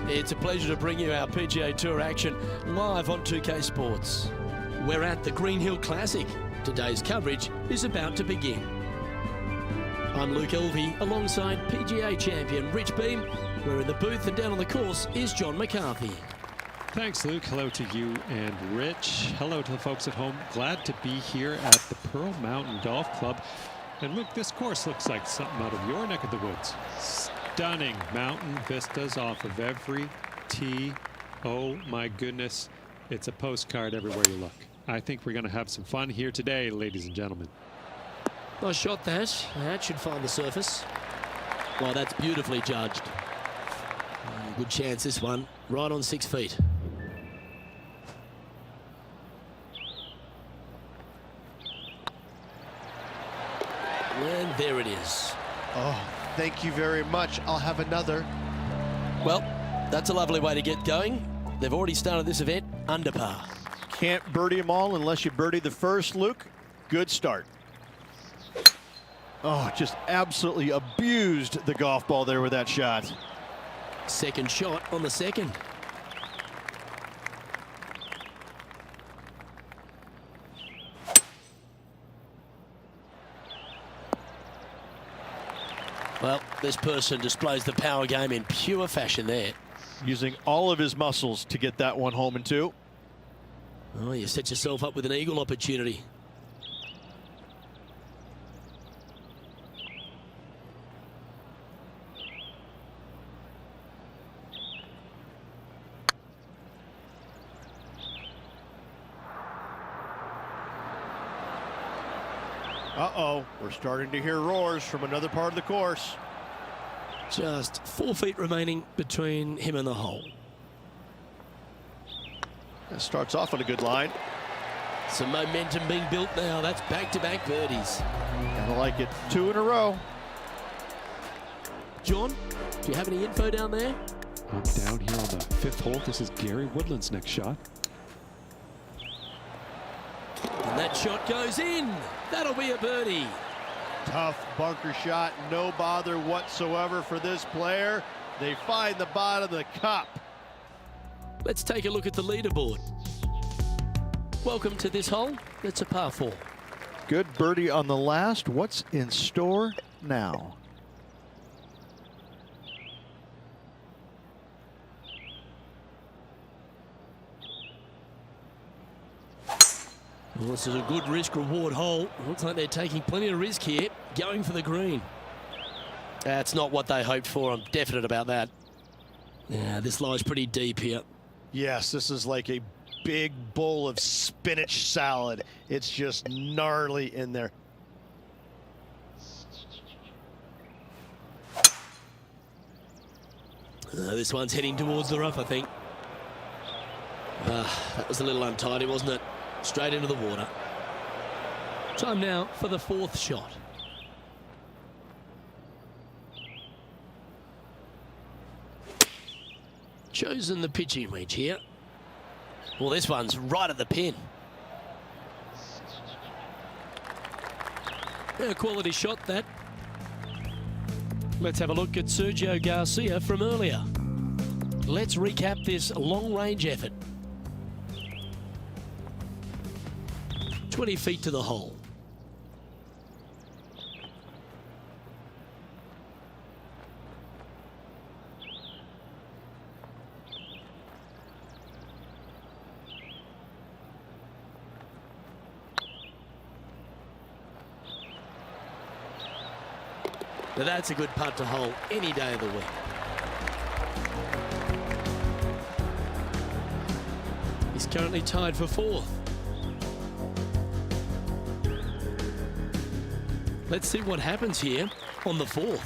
It's a pleasure to bring you our PGA Tour action live on 2K Sports. We're at the Green Hill Classic. Today's coverage is about to begin. I'm Luke Elvey alongside PGA champion Rich Beam. We're in the booth, and down on the course is John McCarthy. Thanks, Luke. Hello to you and Rich. Hello to the folks at home. Glad to be here at the Pearl Mountain Golf Club. And Luke, this course looks like something out of your neck of the woods. Stunning mountain vistas off of every tee. Oh my goodness, it's a postcard everywhere you look. I think we're going to have some fun here today, ladies and gentlemen. Nice shot, that. That should find the surface. Well, that's beautifully judged. Good chance, this one. Right on 6 feet. And there it is. Oh, thank you very much. I'll have another. Well, that's a lovely way to get going. They've already started this event under par. Can't birdie them all unless you birdie the first, Luke. Good start. Oh, just absolutely abused the golf ball there with that shot. Second shot on the second. Well, this person displays the power game in pure fashion there. Using all of his muscles to get that one home in two. Oh, you set yourself up with an eagle opportunity. Uh-oh, we're starting to hear roars from another part of the course. Just 4 feet remaining between him and the hole. That starts off on a good line. Some momentum being built now. That's back-to-back birdies. Gotta like it. 2 in a row. John, do you have any info down there? I'm down here on the 5th hole. This is Gary Woodland's next shot. And that shot goes in. That'll be a birdie. Tough bunker shot, no bother whatsoever for this player. They find the bottom of the cup. Let's take a look at the leaderboard. Welcome to this hole. It's a par 4. Good birdie on the last. What's in store now? Well, this is a good risk-reward hole. Looks like they're taking plenty of risk here, going for the green. That's not what they hoped for. I'm definite about that. Yeah, this lies pretty deep here. Yes, this is like a big bowl of spinach salad. It's just gnarly in there. This one's heading towards the rough, I think. That was a little untidy, wasn't it? Straight into the water. Time now for the 4th shot. Chosen the pitching wedge here. Well, this one's right at the pin. A quality shot, that. Let's have a look at Sergio Garcia from earlier. Let's recap this long-range effort. 20 feet to the hole. Now that's a good putt to hole any day of the week. He's currently tied for 4th. Let's see what happens here on the 4th.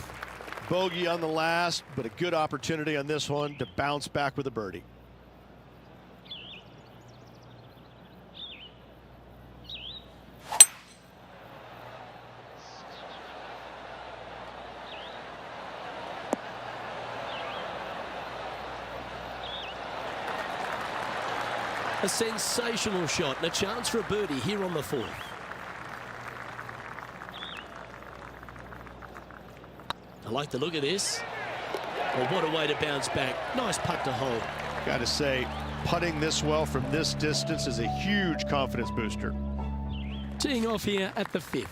Bogey on the last, but a good opportunity on this one to bounce back with a birdie. A sensational shot and a chance for a birdie here on the 4th. I like the look of this. Well, what a way to bounce back. Nice putt to hold. Got to say, putting this well from this distance is a huge confidence booster. Teeing off here at the 5th.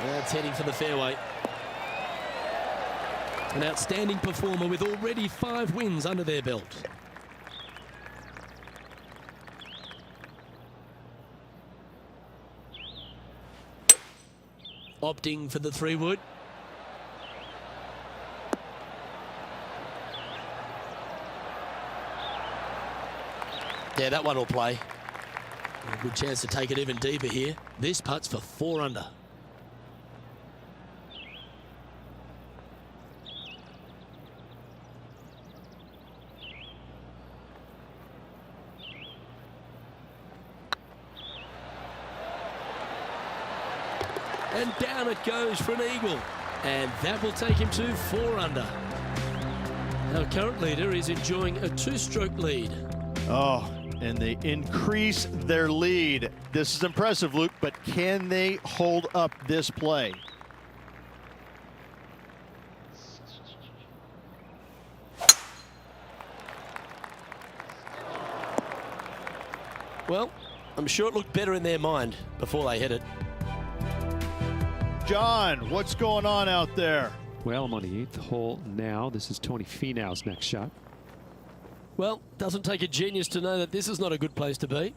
That's heading for the fairway. An outstanding performer with already 5 wins under their belt. Opting for the 3-wood. Yeah, that one will play. A good chance to take it even deeper here. This putt's for 4 under. And down it goes for an eagle. And that will take him to 4 under. Our current leader is enjoying a 2-stroke lead. Oh, and they increase their lead. This is impressive, Luke, but can they hold up this play? Well, I'm sure it looked better in their mind before they hit it. John, what's going on out there? Well, I'm on the 8th hole now. This is Tony Finau's next shot. Well, doesn't take a genius to know that this is not a good place to be.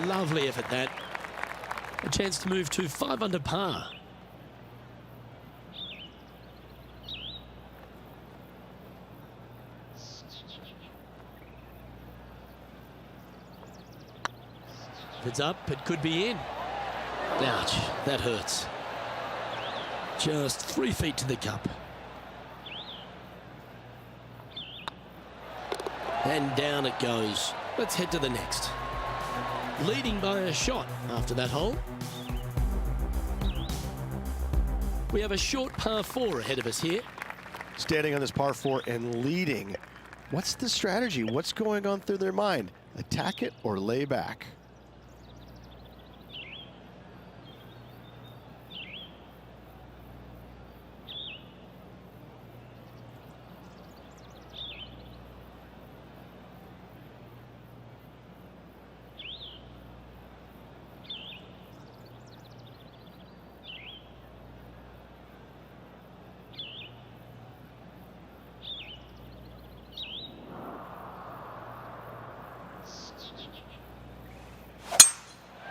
Lovely effort that. A chance to move to 5 under par. If it's up, it could be in. Ouch, that hurts. Just 3 feet to the cup. And down it goes. Let's head to the next. Leading by a shot after that hole. We have a short par 4 ahead of us here. Standing on this par 4 and leading. What's the strategy? What's going on through their mind? Attack it or lay back?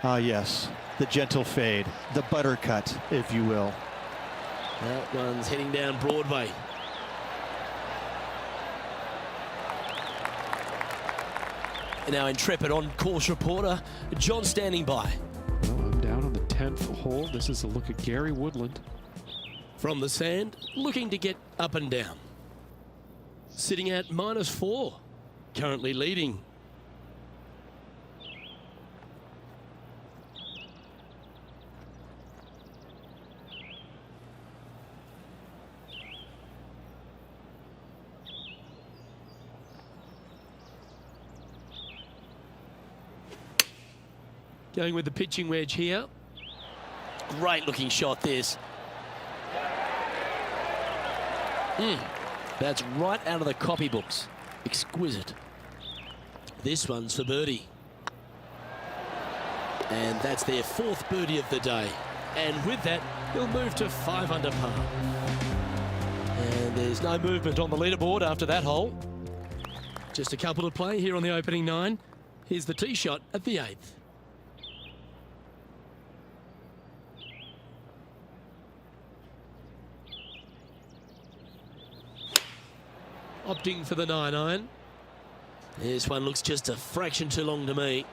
Ah, yes, the gentle fade, the buttercut, if you will. That one's heading down Broadway. And our intrepid on-course reporter, John, standing by. Well, I'm down on the 10th hole. This is a look at Gary Woodland. From the sand, looking to get up and down. Sitting at -4, currently leading. Going with the pitching wedge here. Great looking shot this. That's right out of the copybooks. Exquisite. This one's for birdie. And that's their 4th birdie of the day. And with that, he'll move to 5 under par. And there's no movement on the leaderboard after that hole. Just a couple to play here on the opening 9. Here's the tee shot at the 8th. Opting for the 9-iron. This one looks just a fraction too long to me.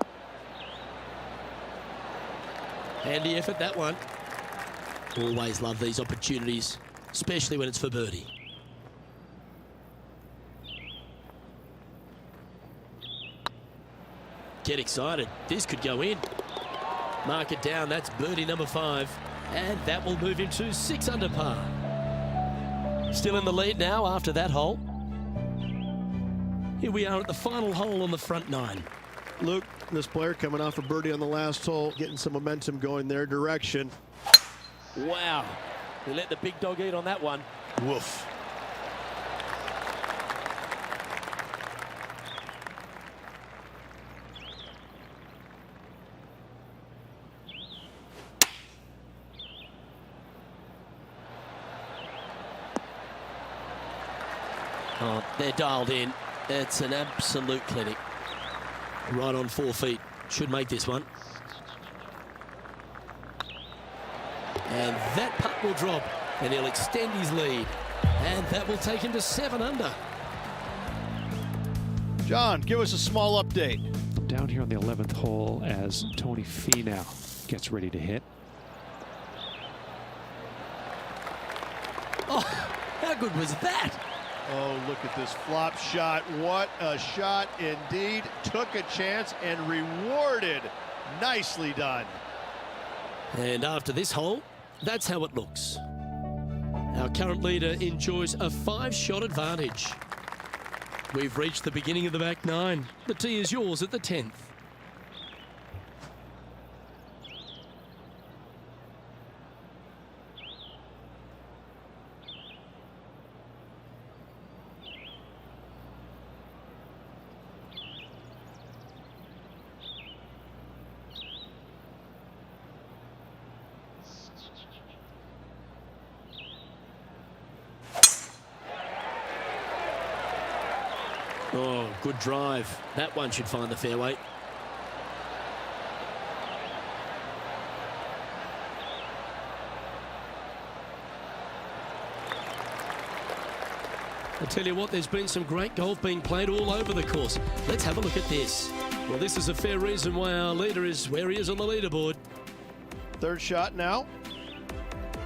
Handy effort, that one. Always love these opportunities, especially when it's for birdie. Get excited. This could go in. Mark it down. That's birdie number 5. And that will move him to 6 under par. Still in the lead now after that hole. Here we are at the final hole on the front 9. Luke, this player coming off a birdie on the last hole, getting some momentum going their direction. Wow. They let the big dog eat on that one. Woof. Oh, they're dialed in. It's an absolute clinic. Right on 4 feet. Should make this one. And that putt will drop, and he'll extend his lead. And that will take him to 7 under. John, give us a small update. Down here on the 11th hole as Tony Finau gets ready to hit. Oh, how good was that? Oh, look at this flop shot. What a shot indeed. Took a chance and rewarded. Nicely done. And after this hole, that's how it looks. Our current leader enjoys a 5-shot advantage. We've reached the beginning of the back 9. The tee is yours at the 10th. Oh, good drive. That one should find the fairway. I tell you what, there's been some great golf being played all over the course. Let's have a look at this. Well, this is a fair reason why our leader is where he is on the leaderboard. Third shot now.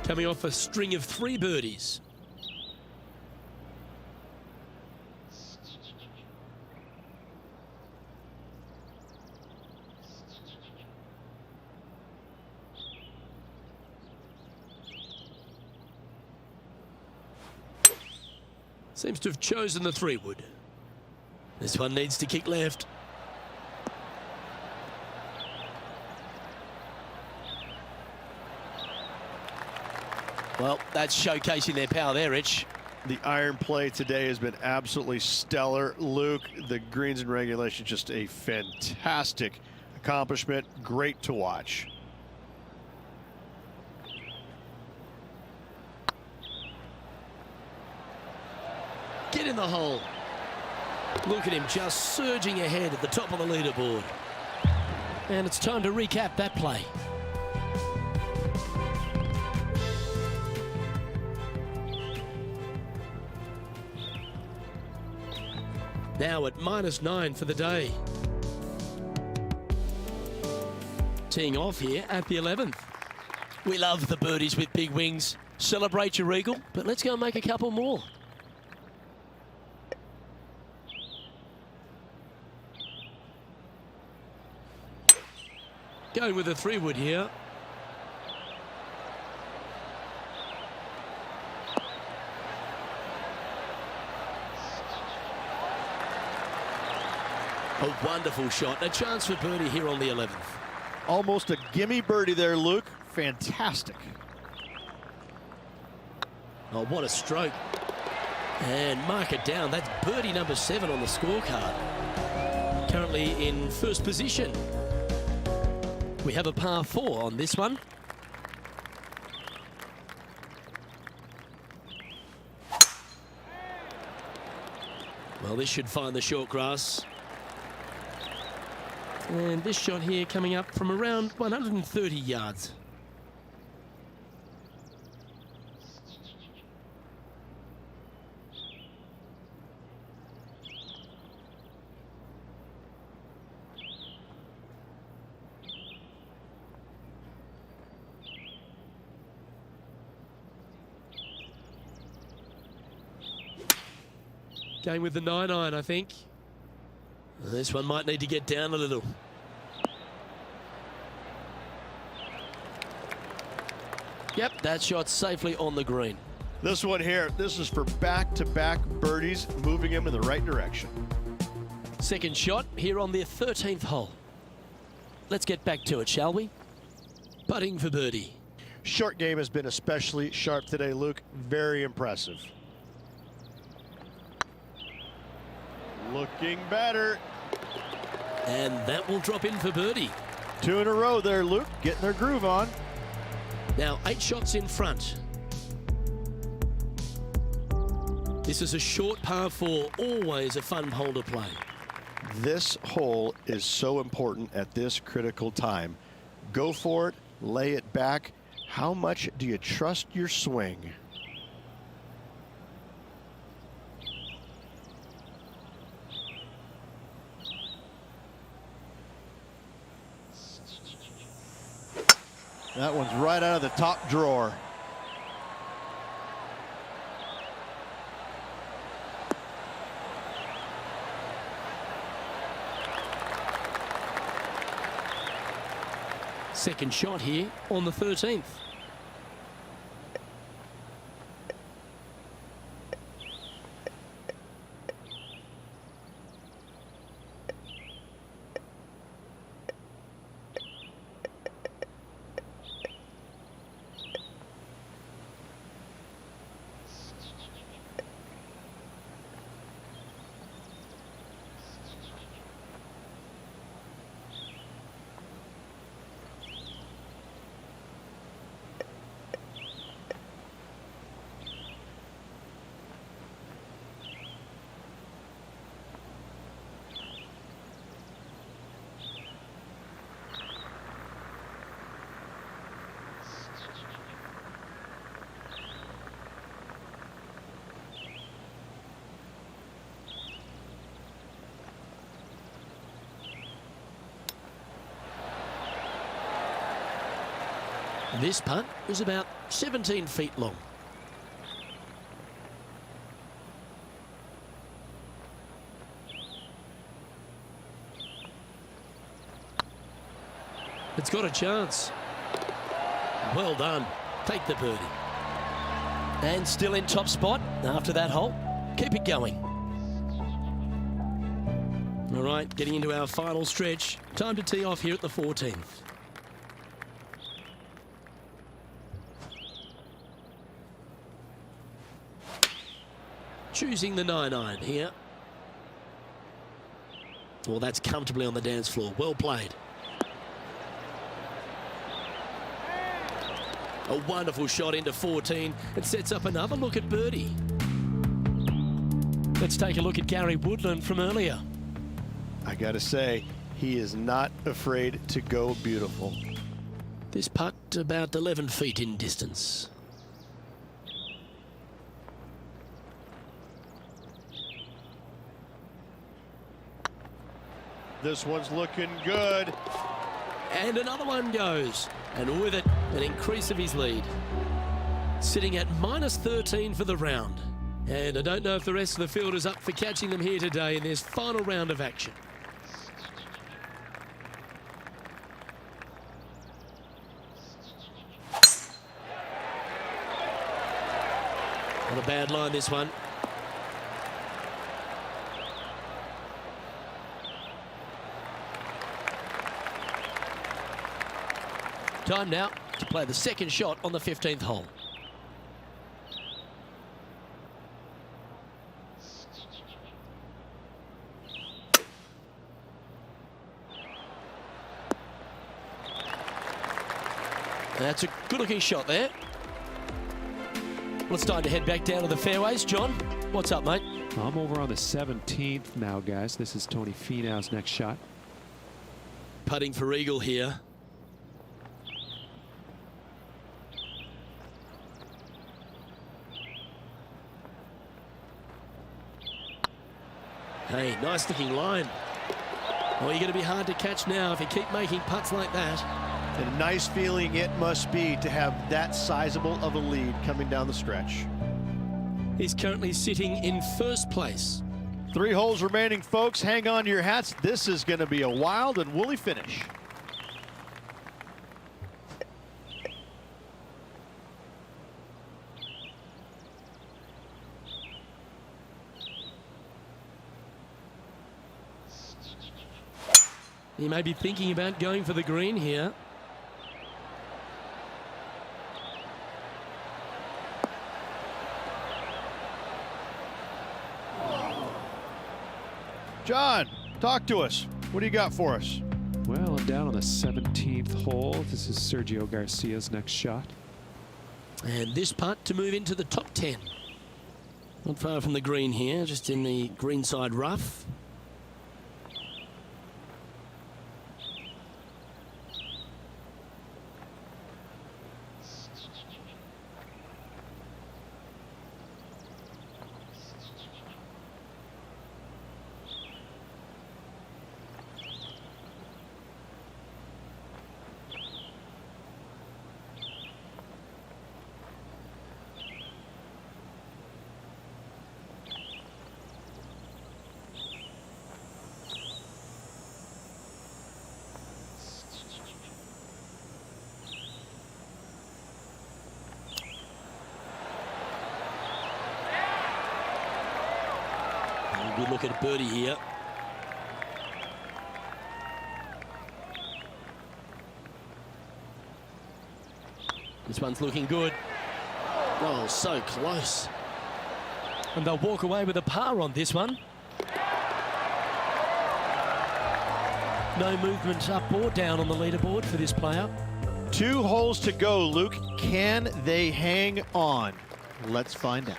Coming off a string of 3 birdies. Seems to have chosen the 3-wood. This one needs to kick left. Well, that's showcasing their power there, Rich. The iron play today has been absolutely stellar. Luke, the greens and regulation, just a fantastic accomplishment. Great to watch. Get in the hole. Look at him just surging ahead at the top of the leaderboard. And it's time to recap that play. Now at -9 for the day. Teeing off here at the 11th. We love the birdies with big wings. Celebrate your eagle, but let's go and make a couple more. Going with a 3-wood here. A wonderful shot. A chance for birdie here on the 11th. Almost a gimme birdie there, Luke. Fantastic. Oh, what a stroke. And mark it down. That's birdie number 7 on the scorecard. Currently in first position. We have a par 4 on this one. Well, this should find the short grass. And this shot here coming up from around 130 yards. Going with the 9-iron, I think. This one might need to get down a little. Yep, that shot safely on the green. This one here, this is for back-to-back birdies, moving him in the right direction. Second shot here on their 13th hole. Let's get back to it, shall we? Putting for birdie. Short game has been especially sharp today, Luke. Very impressive. Looking better. And that will drop in for birdie. 2 in a row there, Luke. Getting their groove on. Now 8 shots in front. This is a short par 4, always a fun hole to play. This hole is so important at this critical time. Go for it, lay it back. How much do you trust your swing? That one's right out of the top drawer. Second shot here on the 13th. This putt was about 17 feet long. It's got a chance. Well done. Take the birdie. And still in top spot after that hole. Keep it going. All right, getting into our final stretch. Time to tee off here at the 14th. Choosing the 9-iron here. Well, that's comfortably on the dance floor. Well played. A wonderful shot into 14. It sets up another look at birdie. Let's take a look at Gary Woodland from earlier. I gotta say, he is not afraid to go beautiful. This putt about 11 feet in distance. This one's looking good. And another one goes. And with it, an increase of his lead. Sitting at -13 for the round. And I don't know if the rest of the field is up for catching them here today in this final round of action. Not a bad line, this one. Time now to play the second shot on the 15th hole. That's a good-looking shot there. Well, it's time to head back down to the fairways. John, what's up, mate? I'm over on the 17th now, guys. This is Tony Finau's next shot. Putting for eagle here. Hey, nice looking line. Oh, you're going to be hard to catch now if you keep making putts like that. And a nice feeling it must be to have that sizable of a lead coming down the stretch. He's currently sitting in first place 3 holes remaining, folks. Hang on to your hats. This is going to be a wild and woolly finish. He may be thinking about going for the green here. John, talk to us. What do you got for us? Well, I'm down on the 17th hole. This is Sergio Garcia's next shot. And this putt to move into the top 10. Not far from the green here, just in the greenside rough. Good look at birdie here. This one's looking good. Oh, so close. And they'll walk away with a par on this one. No movement up or down on the leaderboard for this player. 2 holes to go, Luke. Can they hang on? Let's find out.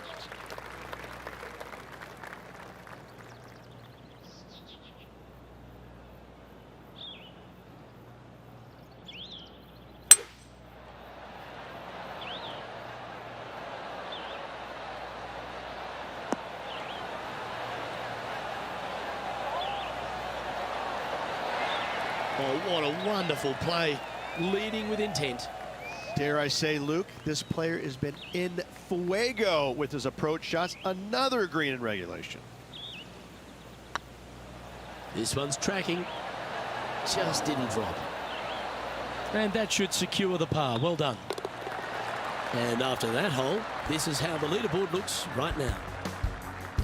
Oh, what a wonderful play. Leading with intent. Dare I say, Luke, this player has been in fuego with his approach shots. Another green in regulation. This one's tracking. Just didn't drop. And that should secure the par. Well done. And after that hole, this is how the leaderboard looks right now.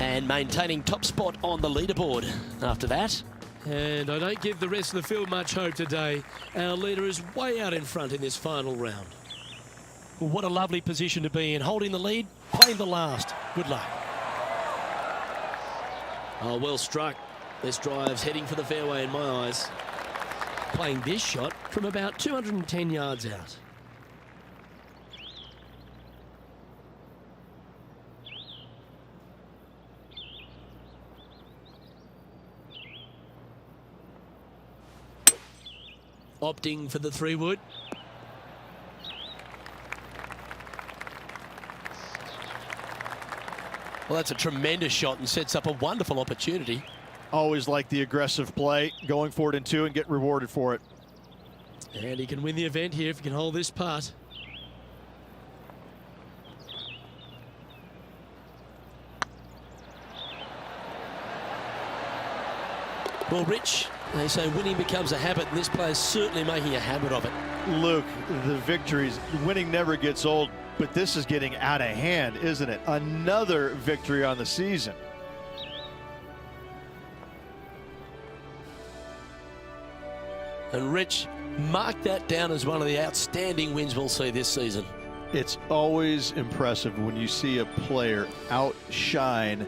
And maintaining top spot on the leaderboard after that. And I don't give the rest of the field much hope today. Our leader is way out in front in this final round. Well, what a lovely position to be in. Holding the lead, playing the last. Good luck. Oh, well struck. This drive's heading for the fairway in my eyes. Playing this shot from about 210 yards out. Opting for the 3-wood. Well, that's a tremendous shot and sets up a wonderful opportunity. Always like the aggressive play, going for it in 2 and get rewarded for it. And he can win the event here if he can hold this putt. Well, Rich, they say winning becomes a habit, and this player's certainly making a habit of it. Luke, the victories, winning never gets old, but this is getting out of hand, isn't it? Another victory on the season. And Rich, mark that down as one of the outstanding wins we'll see this season. It's always impressive when you see a player outshine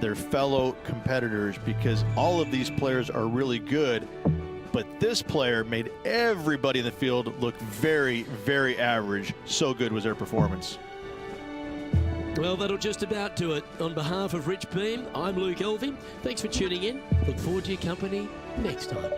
their fellow competitors, because all of these players are really good, but this player made everybody in the field look very, very average. So good was their performance. Well, that'll just about do it. On behalf of Rich Beam, I'm Luke Elving. Thanks for tuning in. Look forward to your company next time.